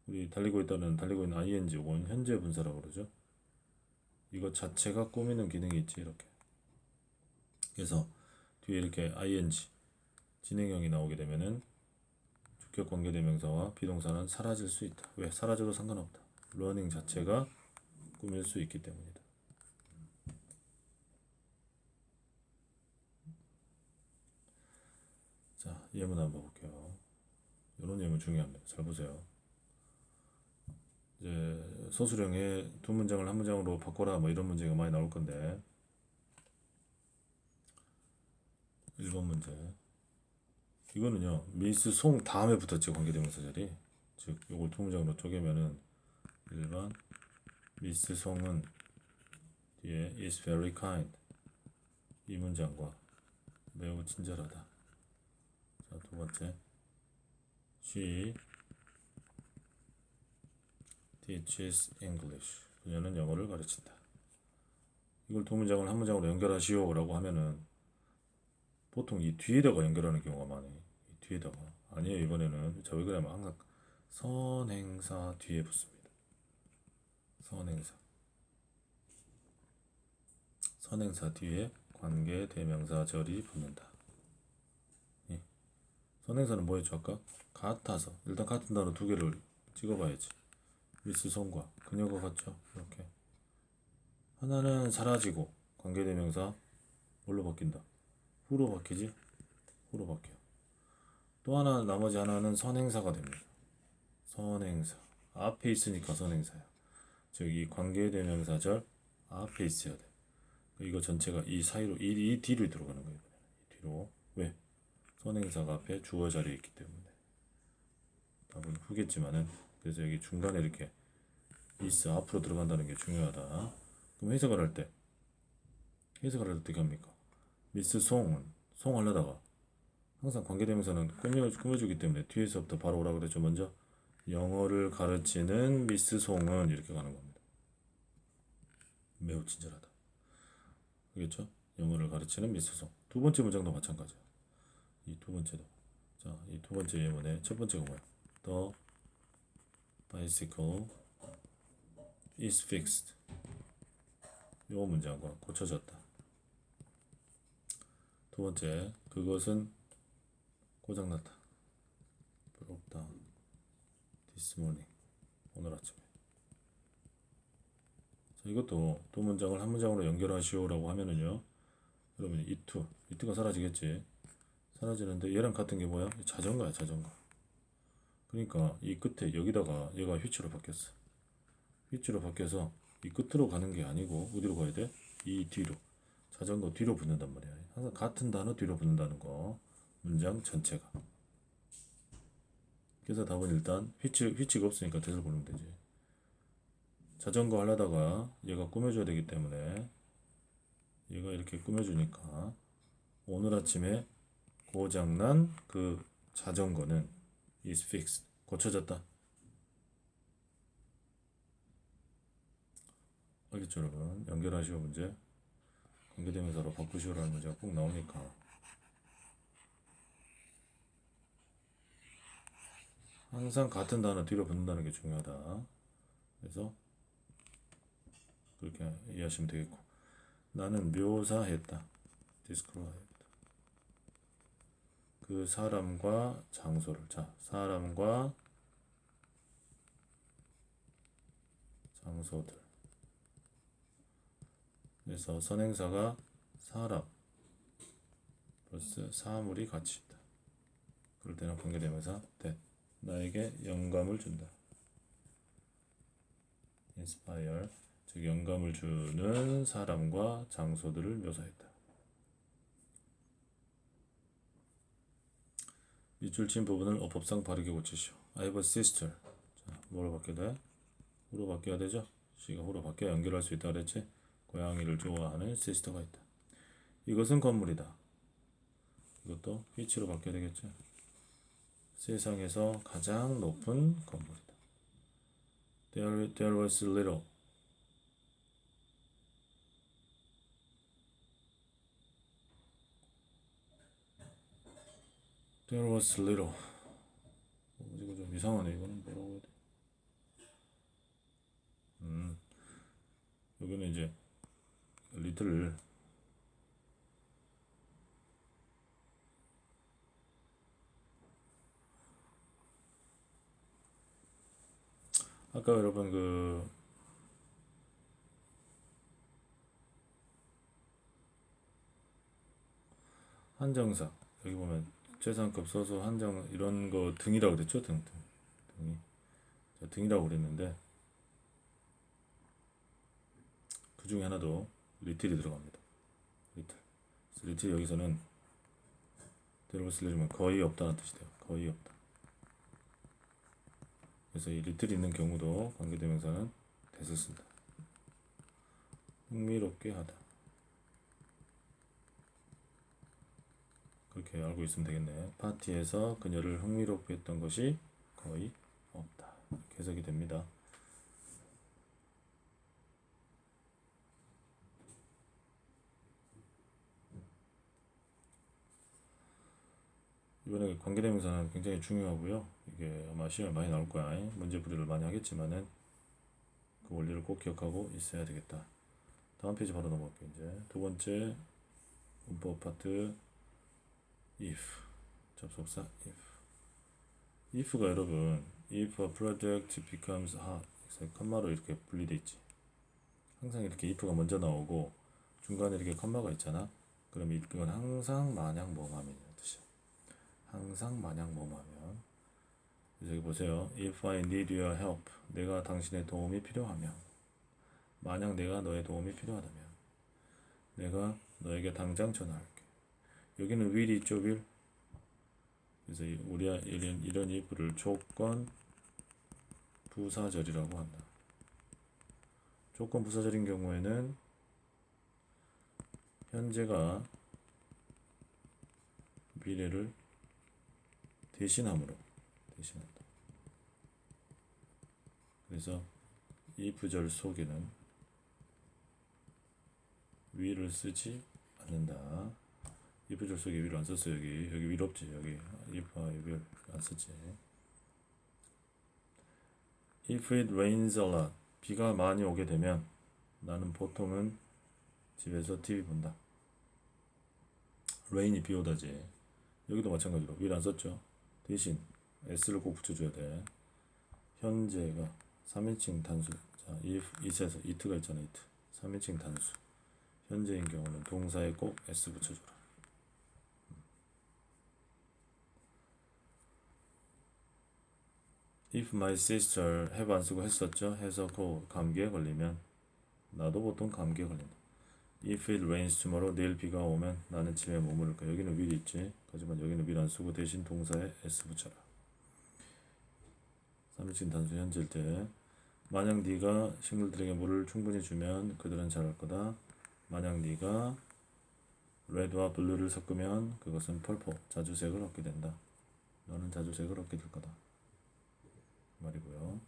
우리 달리고 있다는 달리고 있는 ing 혹은 현재 분사라고 그러죠. 이거 자체가 꾸미는 기능이 있지. 이렇게 그래서 뒤에 이렇게 ing 진행형이 나오게 되면은 주격 관계대명사와 비동사는 사라질 수 있다. 왜? 사라져도 상관없다. 러닝 자체가 꾸밀 수 있기 때문이다. 자, 예문 한번 볼게요. 이런 예문 중요합니다. 잘 보세요. 이제 서술형에 두 문장을 한 문장으로 바꿔라 뭐 이런 문제가 많이 나올 건데 1번 문제 이거는요 미스 송 다음에 붙었지 관계대명사 자리. 즉 요걸 두 문장으로 쪼개면은 1번 미스 송은 뒤에 is very kind 이 문장과 매우 친절하다. 자, 두 번째 she teaches English 그녀는 영어를 가르친다. 이걸 두 문장을 한 문장으로 연결하시오 라고 하면은 보통 이 뒤에다가 연결하는 경우가 많아요. 이 뒤에다가 아니에요. 이번에는 자, 왜 그러냐면 항상 선행사 뒤에 붙습니다. 선행사 뒤에 관계대명사절이 붙는다. 예. 선행사는 뭐였죠 아까? 같아서 일단 같은 단어 두 개를 찍어봐야지. 미스 송과 그녀가 같죠. 이렇게 하나는 사라지고 관계대명사 뭘로 바뀐다? 후로 바뀌지? 후로 바뀌어. 또 하나 나머지 하나는 선행사가 됩니다. 선행사 앞에 있으니까 선행사야. 즉 이 관계대명사절 앞에 있어야 돼. 이거 전체가 이 사이로 이 뒤로 들어가는 거예요. 이 뒤로. 왜? 선행사가 앞에 주어 자리에 있기 때문에. 답은 후겠지만은 그래서 여기 중간에 이렇게 is 앞으로 들어간다는 게 중요하다. 그럼 해석을 할 때 어떻게 합니까? 미스 송은 송 하려다가 항상 관계대명사는 꾸며주기 때문에 뒤에서부터 바로 오라 그랬죠. 먼저 영어를 가르치는 미스 송은 이렇게 가는 겁니다. 매우 친절하다. 알겠죠? 영어를 가르치는 미스 송. 두 번째 문장도 마찬가지야. 이 두 번째도. 자, 이 두 번째 예문의 첫 번째가 뭐야? The bicycle is fixed. 요 문장과 고쳐졌다. 두 번째, 그것은 고장났다. 부럽다. This morning. 오늘 아침에. 자, 이것도 두 문장을 한 문장으로 연결하시오라고 하면은요. 여러분 이투가 사라지겠지. 사라지는데 얘랑 같은 게 뭐야? 자전거야, 자전거. 그러니까 이 끝에 여기다가 얘가 휘치로 바뀌었어. 휘치로 바뀌어서 이 끝으로 가는 게 아니고 어디로 가야 돼? 이 뒤로. 자전거 뒤로 붙는단 말이야. 항상 같은 단어 뒤로 붙는다는 거. 문장 전체가. 그래서 답은 일단 휘치가 없으니까 대을 보면 되지. 자전거 하려다가 얘가 꾸며줘야 되기 때문에 얘가 이렇게 꾸며주니까 오늘 아침에 고장난 그 자전거는 is fixed. 고쳐졌다. 알겠죠 여러분? 연결하시오 문제 관계대명사로 바꾸시오라는 문제가 꼭 나오니까 항상 같은 단어 뒤로 붙는다는 게 중요하다. 그래서 그렇게 이해하시면 되겠고, 나는 묘사했다. describe. 그 사람과 장소를. 자, 사람과 장소들. 그래서 선행사가 사람 플러스 사물이 같이 있다. 그럴 때는 관계대명사 that. 나에게 영감을 준다. inspire. 즉 영감을 주는 사람과 장소들을 묘사했다. 밑줄 친 부분을 어법상 바르게 고치시오. I have a sister. 자, 뭐로 바뀌어야 돼? 호로 바뀌어야 되죠? C가 호로 바뀌어 연결할 수 있다 그랬지? 고양이를 좋아하는 시스터가 있다. 이것은 건물이다. 이것도 which로 바뀌어야 되겠죠? 세상에서 가장 높은 건물이다. There was little. There was little. 이거 좀 이상하네. 이거는 뭐라고 해야 돼? 여기는 이제 little 아까 여러분 그 한정사 여기 보면 최상급 소수 한정 이런 거 등이라고 그랬죠? 등이 등이라고 그랬는데 그 중에 하나도 리틀이 들어갑니다. 리틀 여기서는 들어봤을 때 거의 없다는 뜻이 돼요. 거의 없다. 그래서 이 리틀이 있는 경우도 관계대명사는 대서 쓴다. 흥미롭게 하다. 그렇게 알고 있으면 되겠네. 파티에서 그녀를 흥미롭게 했던 것이 거의 없다. 이렇게 해석이 됩니다. 이번에 관계대명사는 굉장히 중요하고요. 이게 아마 시험에 많이 나올 거야. 문제풀이를 많이 하겠지만은 그 원리를 꼭 기억하고 있어야 되겠다. 다음 페이지 바로 넘어갈게요. 이제 두 번째 문법 파트 if 접속사 if가 여러분 if a project becomes hot 컴마로 이렇게 분리돼 있지. 항상 이렇게 if가 먼저 나오고 중간에 이렇게 컴마가 있잖아. 그럼 이건 항상 마냥 뭐하면 뜻이야. 항상 마냥 뭐하면. 여기 보세요. If I need your help, 내가 당신의 도움이 필요하면, 만약 내가 너의 도움이 필요하다면, 내가 너에게 당장 전화할게. 여기는 will이 있죠, will. 그래서 우리가 이런 if를 조건 부사절이라고 한다. 조건 부사절인 경우에는 현재가 미래를 대신함으로 대신한다. 그래서 if절 속에는 will을 쓰지 않는다. if절 속에 will 안 썼어요. 여기 will 없지. 여기 if, will 안 썼지. If it rains a lot, 비가 많이 오게 되면 나는 보통은 집에서 TV 본다. rain이 비 오다지. 여기도 마찬가지로 will 안 썼죠. 대신 s를 꼭 붙여줘야 돼. 현재가 3인칭 단수. 자, if, it에서 it가 있잖아. it. 3인칭 단수. 현재인 경우는 동사에 꼭 s 붙여줘라. If my sister have 안 쓰고 했었죠. 해서 감기에 걸리면 나도 보통 감기에 걸린다. If it rains tomorrow 내일 비가 오면 나는 집에 머무를까. 여기는 will 있지. 하지만 여기는 will 안 쓰고 대신 동사에 s 붙여라. 3인칭 단수 현재일 때 만약 네가 식물들에게 물을 충분히 주면 그들은 자랄 거다. 만약 네가 red와 blue를 섞으면 그것은 purple 자주색을 얻게 된다. 너는 자주색을 얻게 될 거다. 말이고요.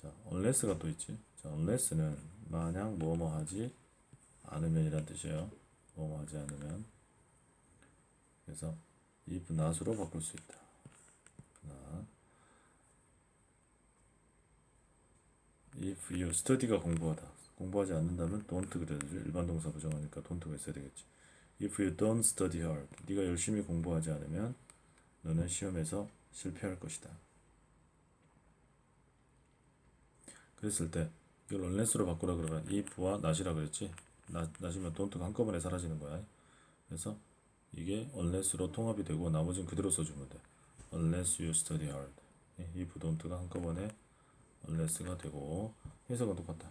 자, unless가 또 있지. 자, unless는 만약 뭐뭐 하지 않으면이란 뜻이에요. 뭐뭐 하지 않으면. 그래서 if not으로 바꿀 수 있다. if you study가 공부하다. 공부하지 않는다면 don't 그래야 되죠. 일반 동사 부정하니까 don't가 있어야 되겠지. if you don't study hard. 네가 열심히 공부하지 않으면 너는 시험에서 실패할 것이다. 그랬을 때 이걸 unless로 바꾸라 그러면 if와 not이라 그랬지. not이면 don't가 한꺼번에 사라지는 거야. 그래서 이게 unless로 통합이 되고 나머지는 그대로 써주면 돼. unless you study hard. if don't가 한꺼번에 unless가 되고 해석은 똑같다.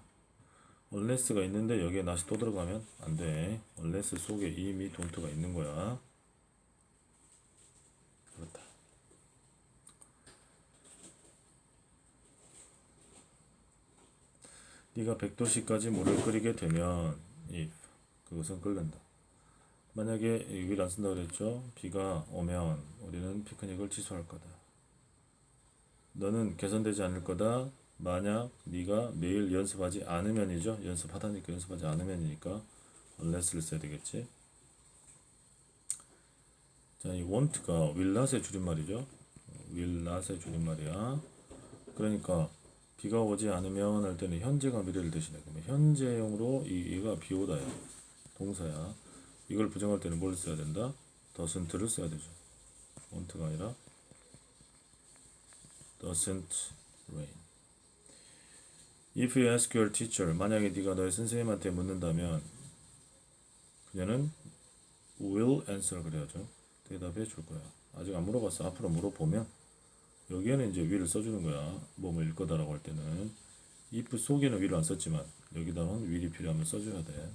unless가 있는데 여기에 not이 또 들어가면 안 돼. unless 속에 이미 don't가 있는 거야. 그렇다. 네가 100도씨까지 물을 끓이게 되면 if 그것은 끓는다. 만약에 will 안 쓴다 그랬죠. 비가 오면 우리는 피크닉을 취소할 거다. 너는 개선되지 않을 거다. 만약 네가 매일 연습하지 않으면이죠. 연습하다니까 연습하지 않으면이니까 unless를 써야 되겠지. 자, 이 want가 will not의 줄임말이죠. will not의 줄임말이야. 그러니까 비가 오지 않으면 할 때는 현재가 미래를 대신해. 그러면 현재형으로 얘가 비 오다야. 동사야. 이걸 부정할 때는 뭘 써야 된다? doesn't를 써야 되죠. want가 아니라 doesn't rain. If you ask your teacher, 만약에 네가 너의 선생님한테 묻는다면 그녀는 will answer 그래야죠. 대답해 줄 거야. 아직 안 물어봤어. 앞으로 물어보면 여기에는 이제 will을 써주는 거야. 뭐뭐 일 거다라고 할 때는 if 속에는 will을 안 썼지만 여기다는 will이 필요하면 써줘야 돼.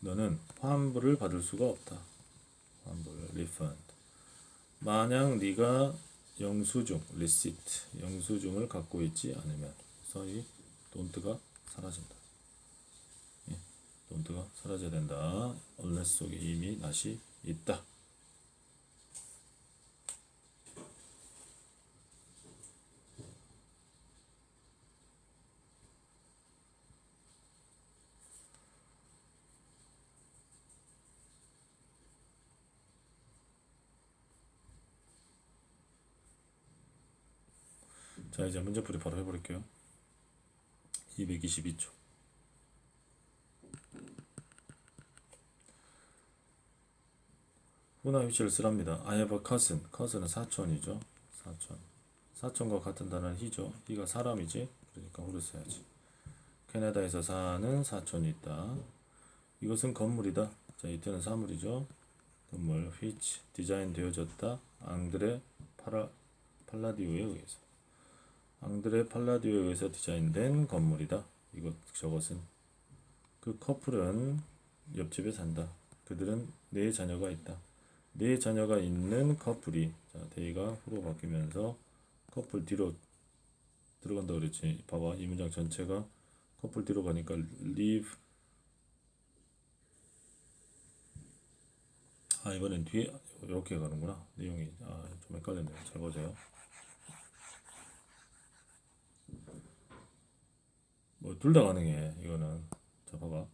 너는 환불을 받을 수가 없다. 환불, refund. 만약 네가 영수증, receipt, 영수증을 갖고 있지 않으면 이 don't가 사라진다. 예, don't가 사라져야 된다. unless 속에 이미 not이 있다. 자, 이제 문제풀이 바로 해볼게요. 222초. 후나 위치를 쓰랍니다. I have a cousin. cousin은 사촌이죠. 사촌. 사촌과 같은 단어는 he죠. he가 사람이지. 그러니까 who를 써야지. 캐나다에서 사는 사촌이 있다. 이것은 건물이다. 자, 이때는 사물이죠. 건물 which 디자인 되어졌다. 앙드레 팔라디오에 의해서. 앙드레 팔라디오에 의해서 디자인된 건물이다. 저것은 그 커플은 옆집에 산다. 그들은 4자녀가 있다. 4자녀가 있는 커플이 자, 데이가 후로 바뀌면서 커플 뒤로 들어간다 그랬지. 봐봐. 이 문장 전체가 커플 뒤로 가니까 live 이번엔 뒤에 이렇게 가는구나. 내용이 좀 헷갈렸네요. 잘 보세요. 뭐 둘 다 가능해. 이거는 자 봐봐.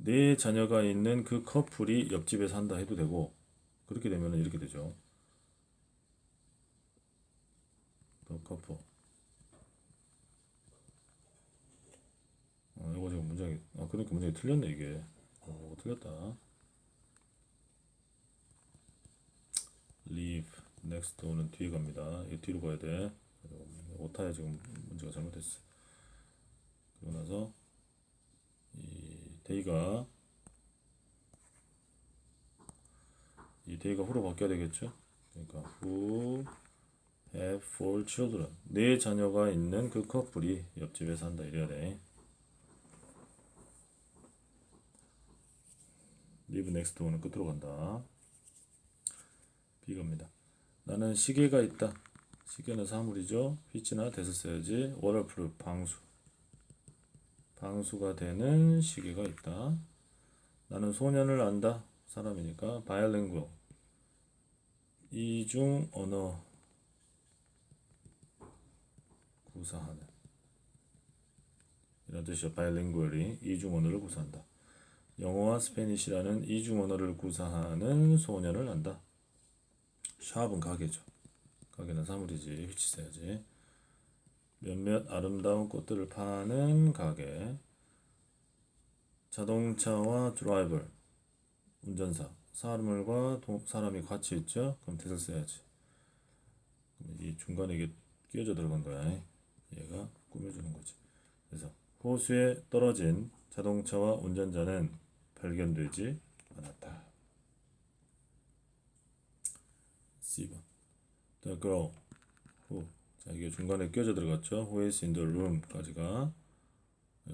4자녀가 있는 그 커플이 옆집에 산다 해도 되고 그렇게 되면은 이렇게 되죠. 더 커플. 이거 지금 문장이 그러니까 문장이 틀렸네 이게. 틀렸다. leave next do는 뒤에 갑니다. 이거 뒤로 가야 돼. 오타야 지금 문제가 잘못됐어. 그러고 나서 이 데이가 후로 바뀌어야 되겠죠. 그러니까 who have 4 children 4자녀가 있는 그 커플이 옆집에 산다 이래야 돼. live next do는 끝으로 간다. B갑니다. 나는 시계가 있다. 시계는 사물이죠. which나 돼서 써야지. waterproof 방수가 되는 시계가 있다. 나는 소년을 안다. 사람이니까 bilingual 이중 언어 구사하는 이런 뜻이죠. 바이링구얼이 이중 언어를 구사한다. 영어와 스페니시라는 이중 언어를 구사하는 소년을 안다. 샵은 가게죠. 가게는 사물이지. 위치 써야지. 몇몇 아름다운 꽃들을 파는 가게. 자동차와 드라이버, 운전사. 사람이 같이 있죠? 그럼 대을 써야지. 이 중간에 이게 끼어져 들어간 거야. 얘가 꾸며주는 거지. 그래서 호수에 떨어진 자동차와 운전자는 발견되지 않았다. C번. The girl who. 자, 이게 중간에 끼어져 들어갔죠. Who is in the room까지가.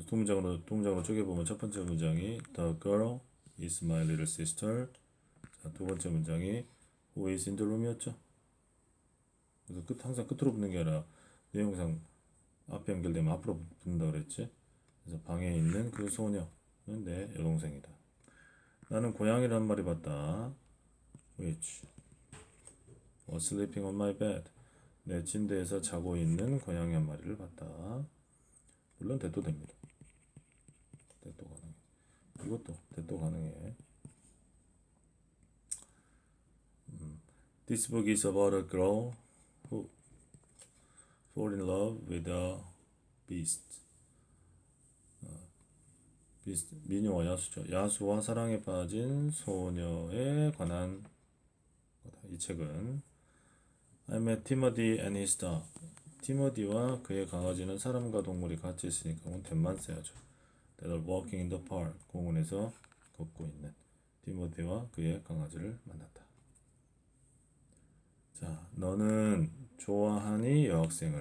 동작으로 쪼개보면 첫 번째 문장이 The girl is my little sister. 자, 두 번째 문장이 Who is in the room이었죠. 그래서 항상 끝으로 붙는 게 아니라 내용상 앞에 연결되면 앞으로 붙는다 그랬지. 그래서 방에 있는 그 소녀는 내 여동생이다. 나는 고양이를 한 마리 봤다. Which was sleeping on my bed. 내 침대에서 자고 있는 고양이 한 마리를 봤다. 물론 대도 됩니다. 대도 가능해. 이것도 대도 가능해. This book is about a girl who fall in love with a beast. beast 미녀와 야수죠. 야수와 사랑에 빠진 소녀에 관한 거다. 이 책은 I met Timothy and his dog. 티모디와 그의 강아지는 사람과 동물이 같이 있으니까 그건 된만 써야죠. They are walking in the park. 공원에서 걷고 있는 티모디와 그의 강아지를 만났다. 자, 너는 좋아하니 여학생을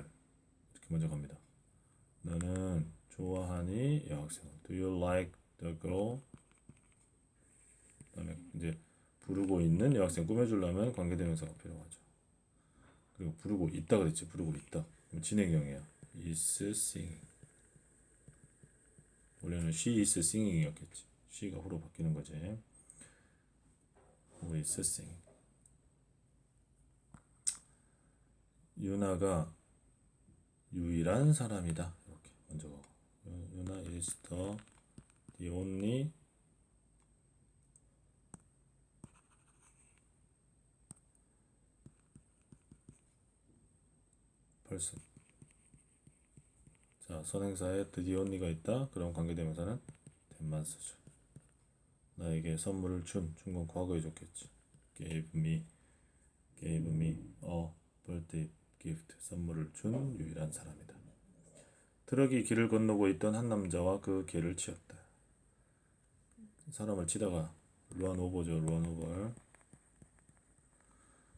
이렇게 먼저 갑니다. 너는 좋아하니 여학생을. Do you like the girl? 그다음에 이제 부르고 있는 여학생 꾸며주려면 관계대명사가 필요하죠. 그리고 부르고 있다 그랬지. 부르고 있다. 진행형이야. is singing. 원래는 she is singing이었겠지. she가 후로 바뀌는 거지. who is singing. 유나가 유일한 사람이다. 이렇게 먼저 유나 is the only person. 자, 선행사에 the only가 있다. 그럼 관계대명사는 that만 쓰죠. 나에게 선물을 준 건 과거에 줬겠지. gave me a birthday gift. 선물을 준 유일한 사람이다. 트럭이 길을 건너고 있던 한 남자와 그 개를 치었다. 사람을 치다가 run over죠. run over.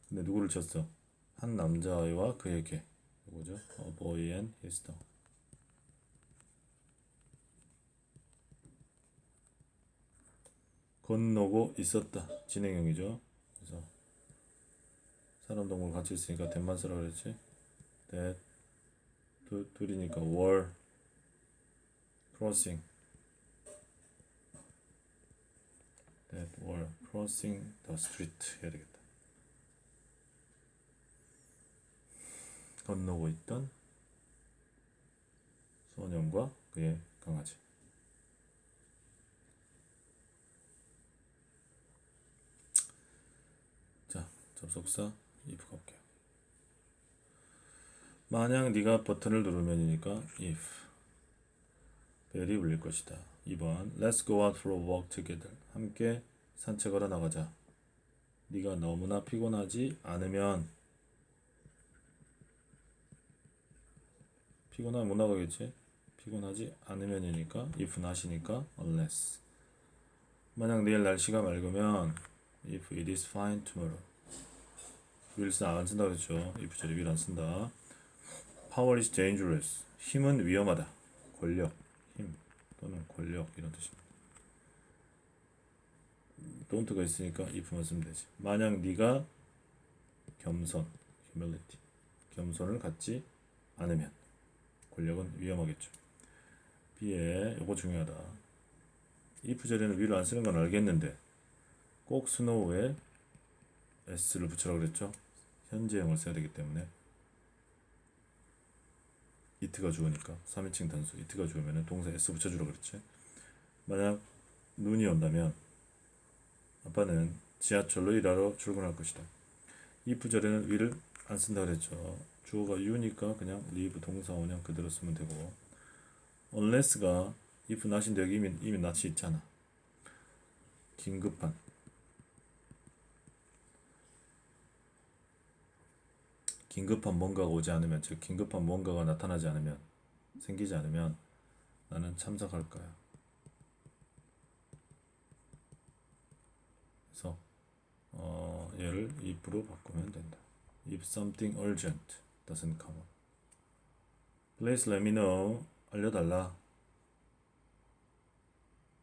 근데 누구를 쳤어? 한 남자아이와 그의 개. 이거죠. A boy and his dog. 건너고 있었다. 진행형이죠. 그래서 사람 동물 같이 있으니까 that만 쓰라 그랬지. that 둘이니까 were crossing. that were crossing the street 해야 되겠다. 건너고 있던 소년과 그의 강아지. 자, 접속사 if 갈게요. 만약 네가 버튼을 누르면이니까 if. 벨이 울릴 것이다. 2번 Let's go out for a walk together. 함께 산책하러 나가자. 네가 너무나 피곤하지 않으면. 피곤하면 못 나가겠지. 피곤하지 않으면이니까 if not이니까 unless. 만약 내일 날씨가 맑으면 if it is fine tomorrow. will's 안 쓴다 그랬죠. if 절에 will 안 쓴다. Power is dangerous. 힘은 위험하다. 권력, 힘 또는 권력 이런 뜻입니다. don't가 있으니까 if만 쓰면 되지. 만약 네가 겸손, humility, 겸손을 갖지 않으면 권력은 위험하겠죠. B에 요거 중요하다. if 절에는 will을 안 쓰는 건 알겠는데 꼭 snow에 s를 붙이라고 그랬죠. 현재형을 써야 되기 때문에 it가 주어니까 3인칭 단수 it가 주어면은 동사 s 붙여주라 그랬지. 만약 눈이 온다면 아빠는 지하철로 일하러 출근할 것이다. 이 부절에는 will을 안 쓴다 그랬죠. 주어가 you니까 그냥 leave 동사 원형 그대로 쓰면 되고, unless가 if not인데 여기 이미 not이 있잖아. 긴급한 뭔가가 오지 않으면, 즉 긴급한 뭔가가 나타나지 않으면, 생기지 않으면 나는 참석할 거야. 그래서 얘를 if로 바꾸면 된다. If something urgent doesn't come up. Please let me know. 알려달라.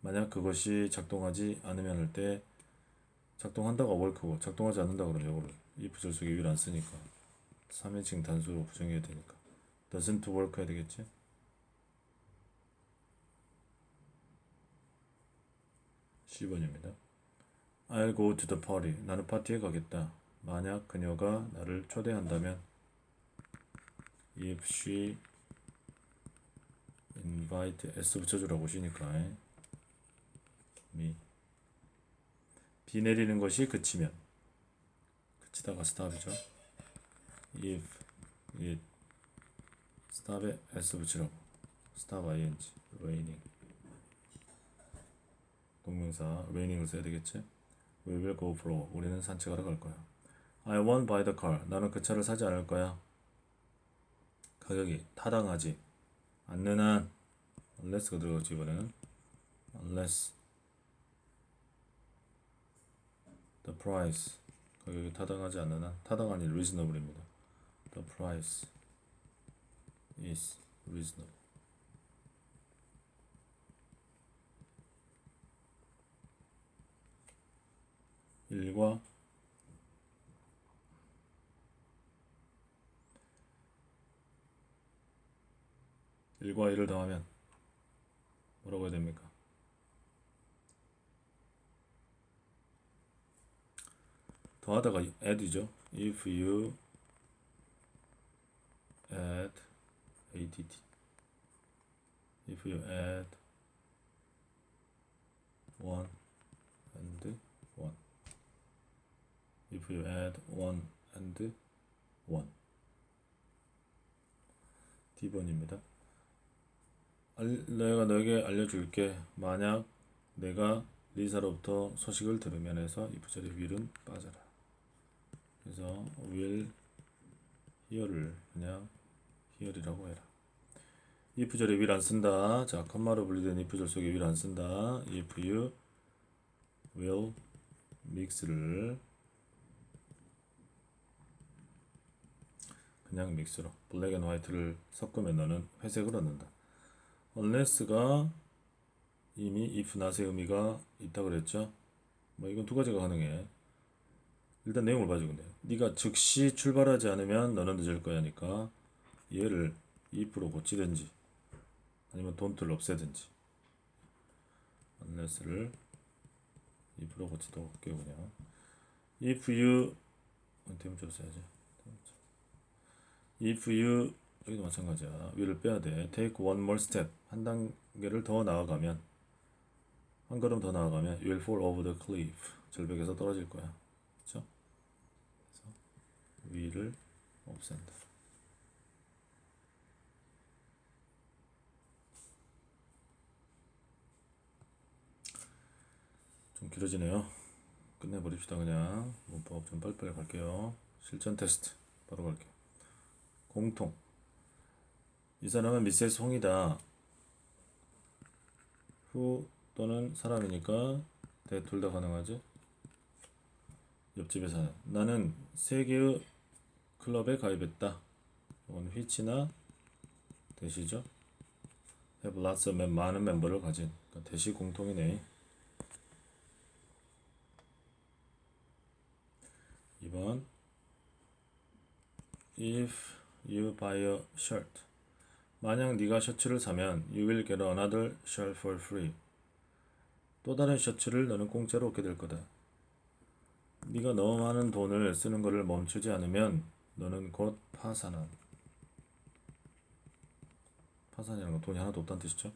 만약 그것이 작동하지 않으면 할 때, 작동한다고 work고 작동하지 않는다 그러면 이거를 if 절 속에 will 안 쓰니까 3인칭 단수로 부정해야 되니까 doesn't work 해야 되겠지. 10번입니다. I'll go to the party. 나는 파티에 가겠다. 만약 그녀가 나를 초대한다면, if she invite s 붙여주라고 하시니까 me. 비 내리는 것이 그치면, 그치다가 stop이죠. if it stop에 s 붙이라고. stop ing raining. 동명사 raining을 써야 되겠지. We will go for a walk. 우리는 산책하러 갈 거야. I won't buy the car. 나는 그 차를 사지 않을 거야. 가격이 타당하지 않는 한, unless가 들어가지 이번에는. unless the price, 가격이 타당하지 않는 한, 타당하니 reasonable입니다. The price is reasonable. 일과 1을 더하면 뭐라고 해야 됩니까? 더하다가 add이죠. If you add add, if you add 1 and 1, if you add 1 and 1. D번입니다. 내가 너에게 알려줄게. 만약 내가 리사로부터 소식을 들으면 해서 if 절에 will은 빠져라. 그래서 will hear를 그냥 hear이라고 해라. if 절에 will 안 쓴다. 자, 컴마로 분리된 if 절 속에 will 안 쓴다. if you will mix를 그냥 믹스로 블랙 앤 화이트를 섞으면 너는 회색을 얻는다. unless가 이미 if not의 의미가 있다 그랬죠. 뭐 이건 두 가지가 가능해. 일단 내용을 봐줘. 근데 네가 즉시 출발하지 않으면 너는 늦을 거야니까 얘를 if로 고치든지 아니면 don't를 없애든지, unless를 if로 고치도록 할게요. 그냥 if you 대문자로 써야지. if you, 여기도 마찬가지야. will을 빼야 돼. take one more step, 한 단계를 더 나아가면, 한 걸음 더 나아가면 you will fall over the cliff, 절벽에서 떨어질 거야. 그렇죠? 그래서 will을 없앤다. 좀 길어지네요. 끝내버립시다. 그냥 문법 좀 빨리빨리 갈게요. 실전 테스트 바로 갈게요. 공통, 이 사람은 미세스 홍이다. 후 또는 사람이니까 둘 다 가능하지. 옆집에 사는, 나는 3개의 클럽에 가입했다. 이건 which나 대시죠. have lots of 많은 멤버를 가진, 그러니까 대시 공통이네. 2번 if you buy a shirt, 만약 네가 셔츠를 사면 you will get another shirt for free, 또 다른 셔츠를 너는 공짜로 얻게 될 거다. 네가 너무 많은 돈을 쓰는 것을 멈추지 않으면 너는 곧 파산한. 파산이라는 건 돈이 하나도 없다는 뜻이죠.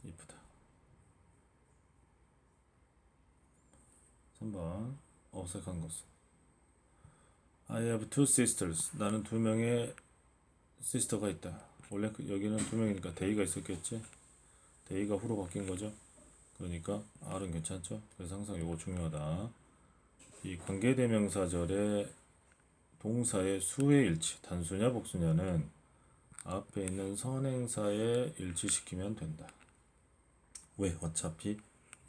if다. 3번 어색한 것은 I have two sisters. 나는 두 명의 시스터가 있다. 원래 여기는 두 명이니까 데이가 있었겠지. 데이가 후로 바뀐 거죠. 그러니까 R은 괜찮죠. 그래서 항상 이거 중요하다. 이 관계대명사절의 동사의 수의 일치, 단수냐 복수냐는 앞에 있는 선행사에 일치시키면 된다. 왜? 어차피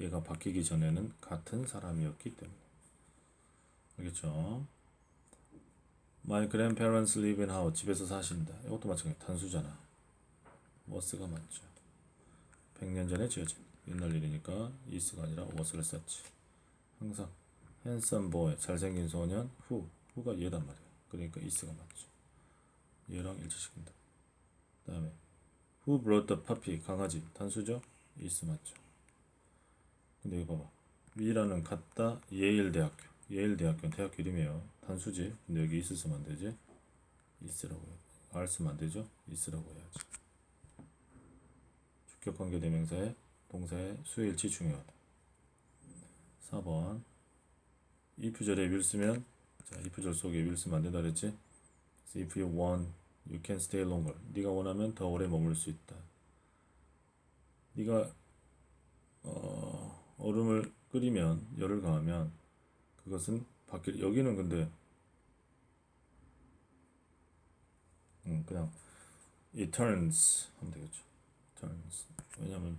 얘가 바뀌기 전에는 같은 사람이었기 때문에. 알겠죠? My grandparents live in house. 집에서 사신다. 이것도 마찬가지. 단수잖아. was가 맞죠. 100년 전에 지어진 옛날 일이니까 is가 아니라 was를 썼지. 항상 handsome boy. 잘생긴 소년. who가 얘단 말이야. 그러니까 is가 맞죠. 얘랑 일치시킨다. 그 다음에 who brought the puppy. 강아지. 단수죠? is 맞죠. 근데 이거 봐봐. 위라는 같다. 예일 대학교. 예일 대학교는 대학교 이름이에요. 단수지. 근데 여기 is 쓰면 안 되지. is라고 해. r 쓰면 안 되죠. is라고 해야지. 주격관계 대명사의 동사의 수일치 중요하다. 4번 if 절에 will 쓰면 자 if 절 속에 will 쓰면 안 된다 그랬지. So if you want, you can stay longer. 네가 원하면 더 오래 머물 수 있다. 네가 얼음을 끓이면 열을 가하면 그것은 바뀔. 여기는 근데 그냥 it turns 하면 되겠죠. turns. 왜냐면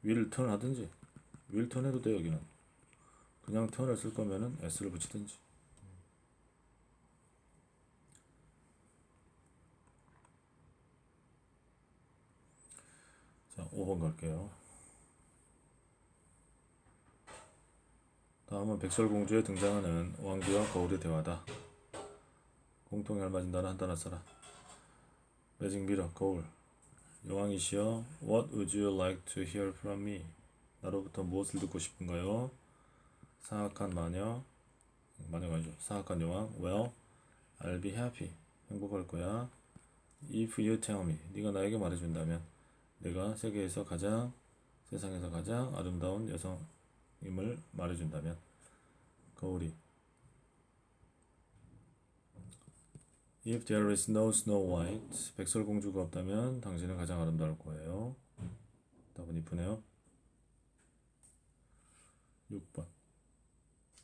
will turn 하든지 will turn 해도 돼. 여기는 그냥 turn을 쓸 거면은 s를 붙이든지. 자 5번 갈게요. 다음은 백설공주에 등장하는 왕비와 거울의 대화다. 공통에 알맞은 단어 한 단어 써라. 매직 미러, 거울. 여왕이시여, What would you like to hear from me? 나로부터 무엇을 듣고 싶은가요? 사악한 마녀가 아니죠. 사악한 여왕. Well, I'll be happy. 행복할 거야. If you tell me. 네가 나에게 말해준다면 내가 세상에서 가장 아름다운 여성임을 말해준다면. 거울이 If there is no Snow White, 백설공주가 없다면 당신은 가장 아름다울 거예요. 답은 if네요. 6번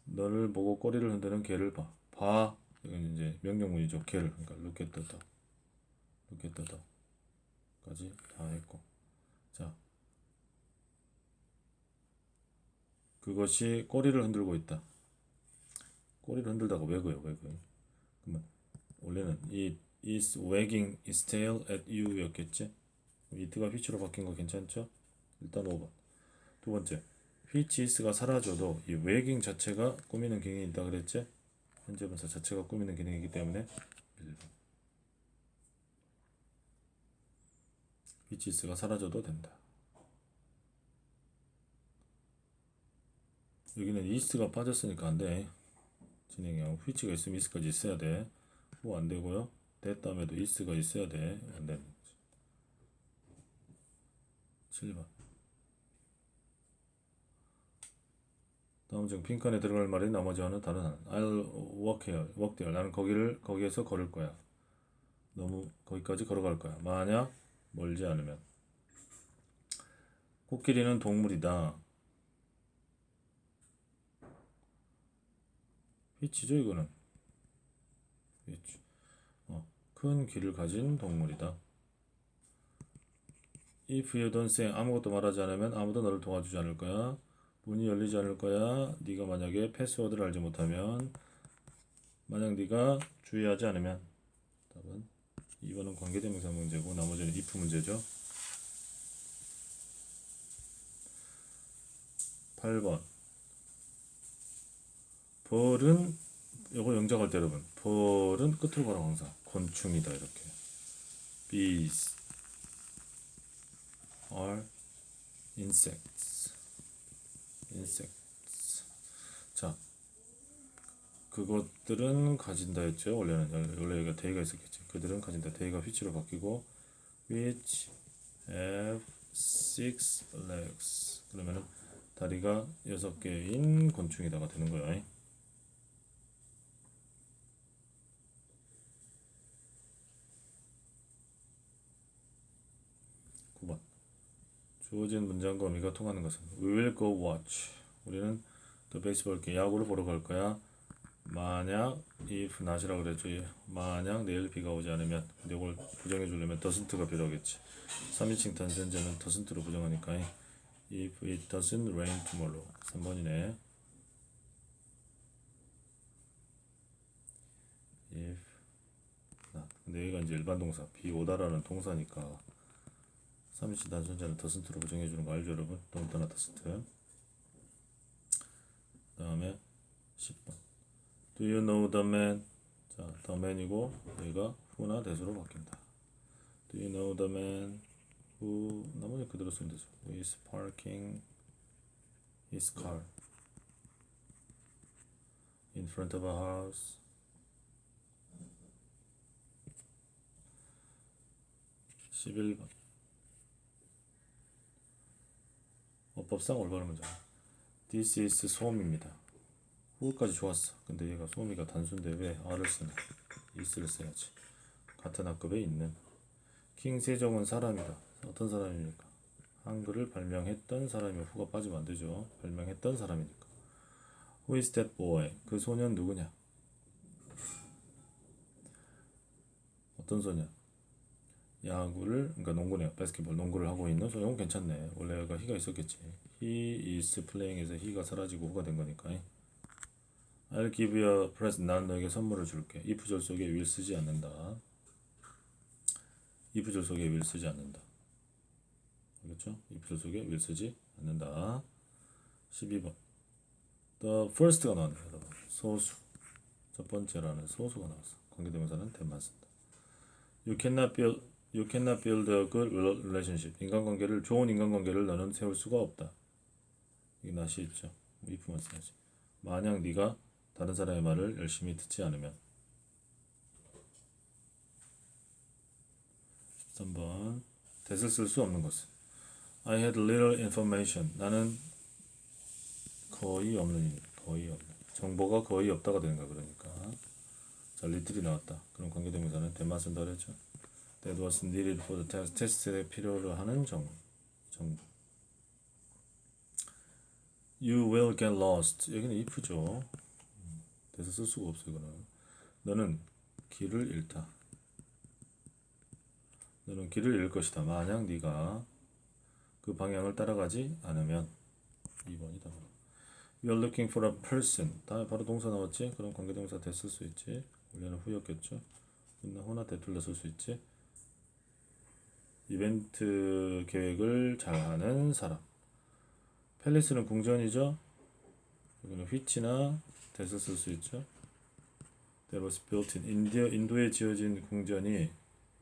너를 보고 꼬리를 흔드는 개를 봐. 봐. 이건 이제 명령문이죠. 개를. 그러니까 look at the dog. look at the dog 까지 다 했고. 자, 그것이 꼬리를 흔들고 있다. 꼬리를 흔들다가 왜그요? 그러면 원래는 it is wagging its tail at you 였겠지? it가 which로 바뀐 거 괜찮죠? 일단 5번. 두 번째, which is가 사라져도 이 wagging 자체가 꾸미는 기능이 있다 그랬지? 현재분사 자체가 꾸미는 기능이기 때문에 1번. which is가 사라져도 된다. 여기는 is가 빠졌으니까 안 돼. 진행형 which가 있으면 is까지 있어야 돼. 뭐 안 되고요. that 다음에도 is가 있어야 돼. 안 되는 거지. 7번. 다음 중 빈칸에 들어갈 말이 나머지 하나 다른 하나. I'll walk there. 나는 거기에서 걸을 거야. 너무 거기까지 걸어갈 거야. 만약 멀지 않으면. 코끼리는 동물이다. which죠 이거는. which. 큰 귀를 가진 동물이다. If you don't say, 아무것도 말하지 않으면 아무도 너를 도와주지 않을 거야. 문이 열리지 않을 거야. 네가 만약에 패스워드를 알지 못하면. 만약 네가 주의하지 않으면. 답은 2번은 관계대명사 문제고 나머지는 if 문제죠. 8번 벌은 이거 영작할 때 여러분 벌은 끝으로 가라 항상 곤충이다 이렇게. Bees are insects. 자, 그것들은 가진다 했죠. 원래 여기가 대의가 있었겠지. 그들은 가진다. 대의가 which로 바뀌고 which have six legs. 그러면은 다리가 6개인 곤충이다가 되는 거야. 9번. 주어진 문장과 의미가 통하는 것은 We will go watch. 우리는 또 베이스볼 게임 야구를 보러 갈 거야. 만약 if not이라고 그랬죠. 만약 내일 비가 오지 않으면 이걸 부정해 주려면 doesn't가 필요하겠지. 3인칭 단수현재는 doesn't로 부정하니까 if it doesn't rain tomorrow. 3번이네. if not. 근데 여기가 이제 일반 동사 비 오다라는 동사니까 3인칭 단수현재는 doesn't로 부정해 주는 거 알죠 여러분? don't not doesn't. 그 다음에 10번. Do you know the man? 자, the man이고 여기가 who나 that으로 바뀐다. Do you know the man who 나머지 그대로 쓰면 되죠. Who is parking his car in front of a house? 11번. 어법상 올바른 문장. This is 소음입니다. who까지 좋았어. 근데 얘가 소음이가 단수인데 왜 R을 쓰냐? is를 써야지. 같은 학급에 있는 킹 세종은 사람이다. 어떤 사람입니까? 한글을 발명했던 사람이면 who가 빠지면 안 되죠. 발명했던 사람이니까. Who is that boy? 그 소년 누구냐? 어떤 소년? 야구를, 그러니까 농구네요. 바스켓볼 농구를 하고 있는 소년. 괜찮네. 원래 얘가 he가 있었겠지. He is playing에서 he가 사라지고 who가 된 거니까. I'll give you a present. 난 너에게 선물을 줄게. if 절 속에 will 쓰지 않는다. if 절 속에 will 쓰지 않는다. 알겠죠? if 절 속에 will 쓰지 않는다. 12번. The first가 나왔네요, 여러분. 소수. 첫 번째라는 소수가 나왔어. 관계대명사는 that만 쓴다. You cannot build a good relationship. 인간관계를 좋은 인간관계를 너는 세울 수가 없다. 이게 낫이 있죠. if만 써야지. 만약 네가 다른 사람의 말을 열심히 듣지 않으면. 13번. that을 쓸 수 없는 것은 I had little information. 나는 거의 없는 거의 없는 정보가 거의 없다가 되는 거야. 그러니까 자 little이 나왔다. 그럼 관계대명사는 that만 쓴다 그랬죠. That was needed for the test. 테스트에 필요로 하는 정보. You will get lost. 여기는 if죠. that을 쓸 수가 없어 이거는. 너는 길을 잃다. 너는 길을 잃을 것이다. 만약 네가 그 방향을 따라가지 않으면 2번이다. You are looking for a person. 다음에 바로 동사 나왔지? 그럼 관계동사 that 쓸 수 있지. 원래는 후였겠죠. 근데 호나 that 둘 다 쓸 수 있지. 이벤트 계획을 잘하는 사람. 팰리스는 궁전이죠. 여기는 which나 that을 쓸 수 있죠. That was built in 인도에 지어진 궁전이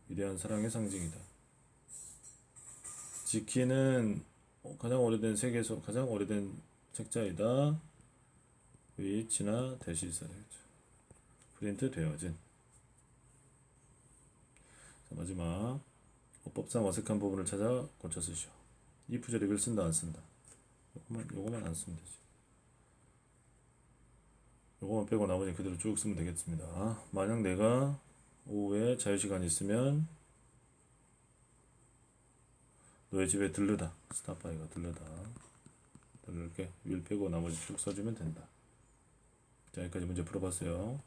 위대한 사랑의 상징이다. 지키는 가장 오래된 세계에서 가장 오래된 책자이다. which나 that이 있어야 되겠죠. 프린트 되어진. 자, 마지막 어법상 어색한 부분을 찾아 고쳐 쓰시오. if 절에 will 쓴다 안 쓴다. 요거만 안 쓰면 되지. 요거만 빼고 나머지 그대로 쭉 쓰면 되겠습니다. 만약 내가 오후에 자유시간 있으면 너의 집에 들르다. 스탑바이가 들르다. 들를게 will 빼고 나머지 쭉 써주면 된다. 자, 여기까지 문제 풀어봤어요.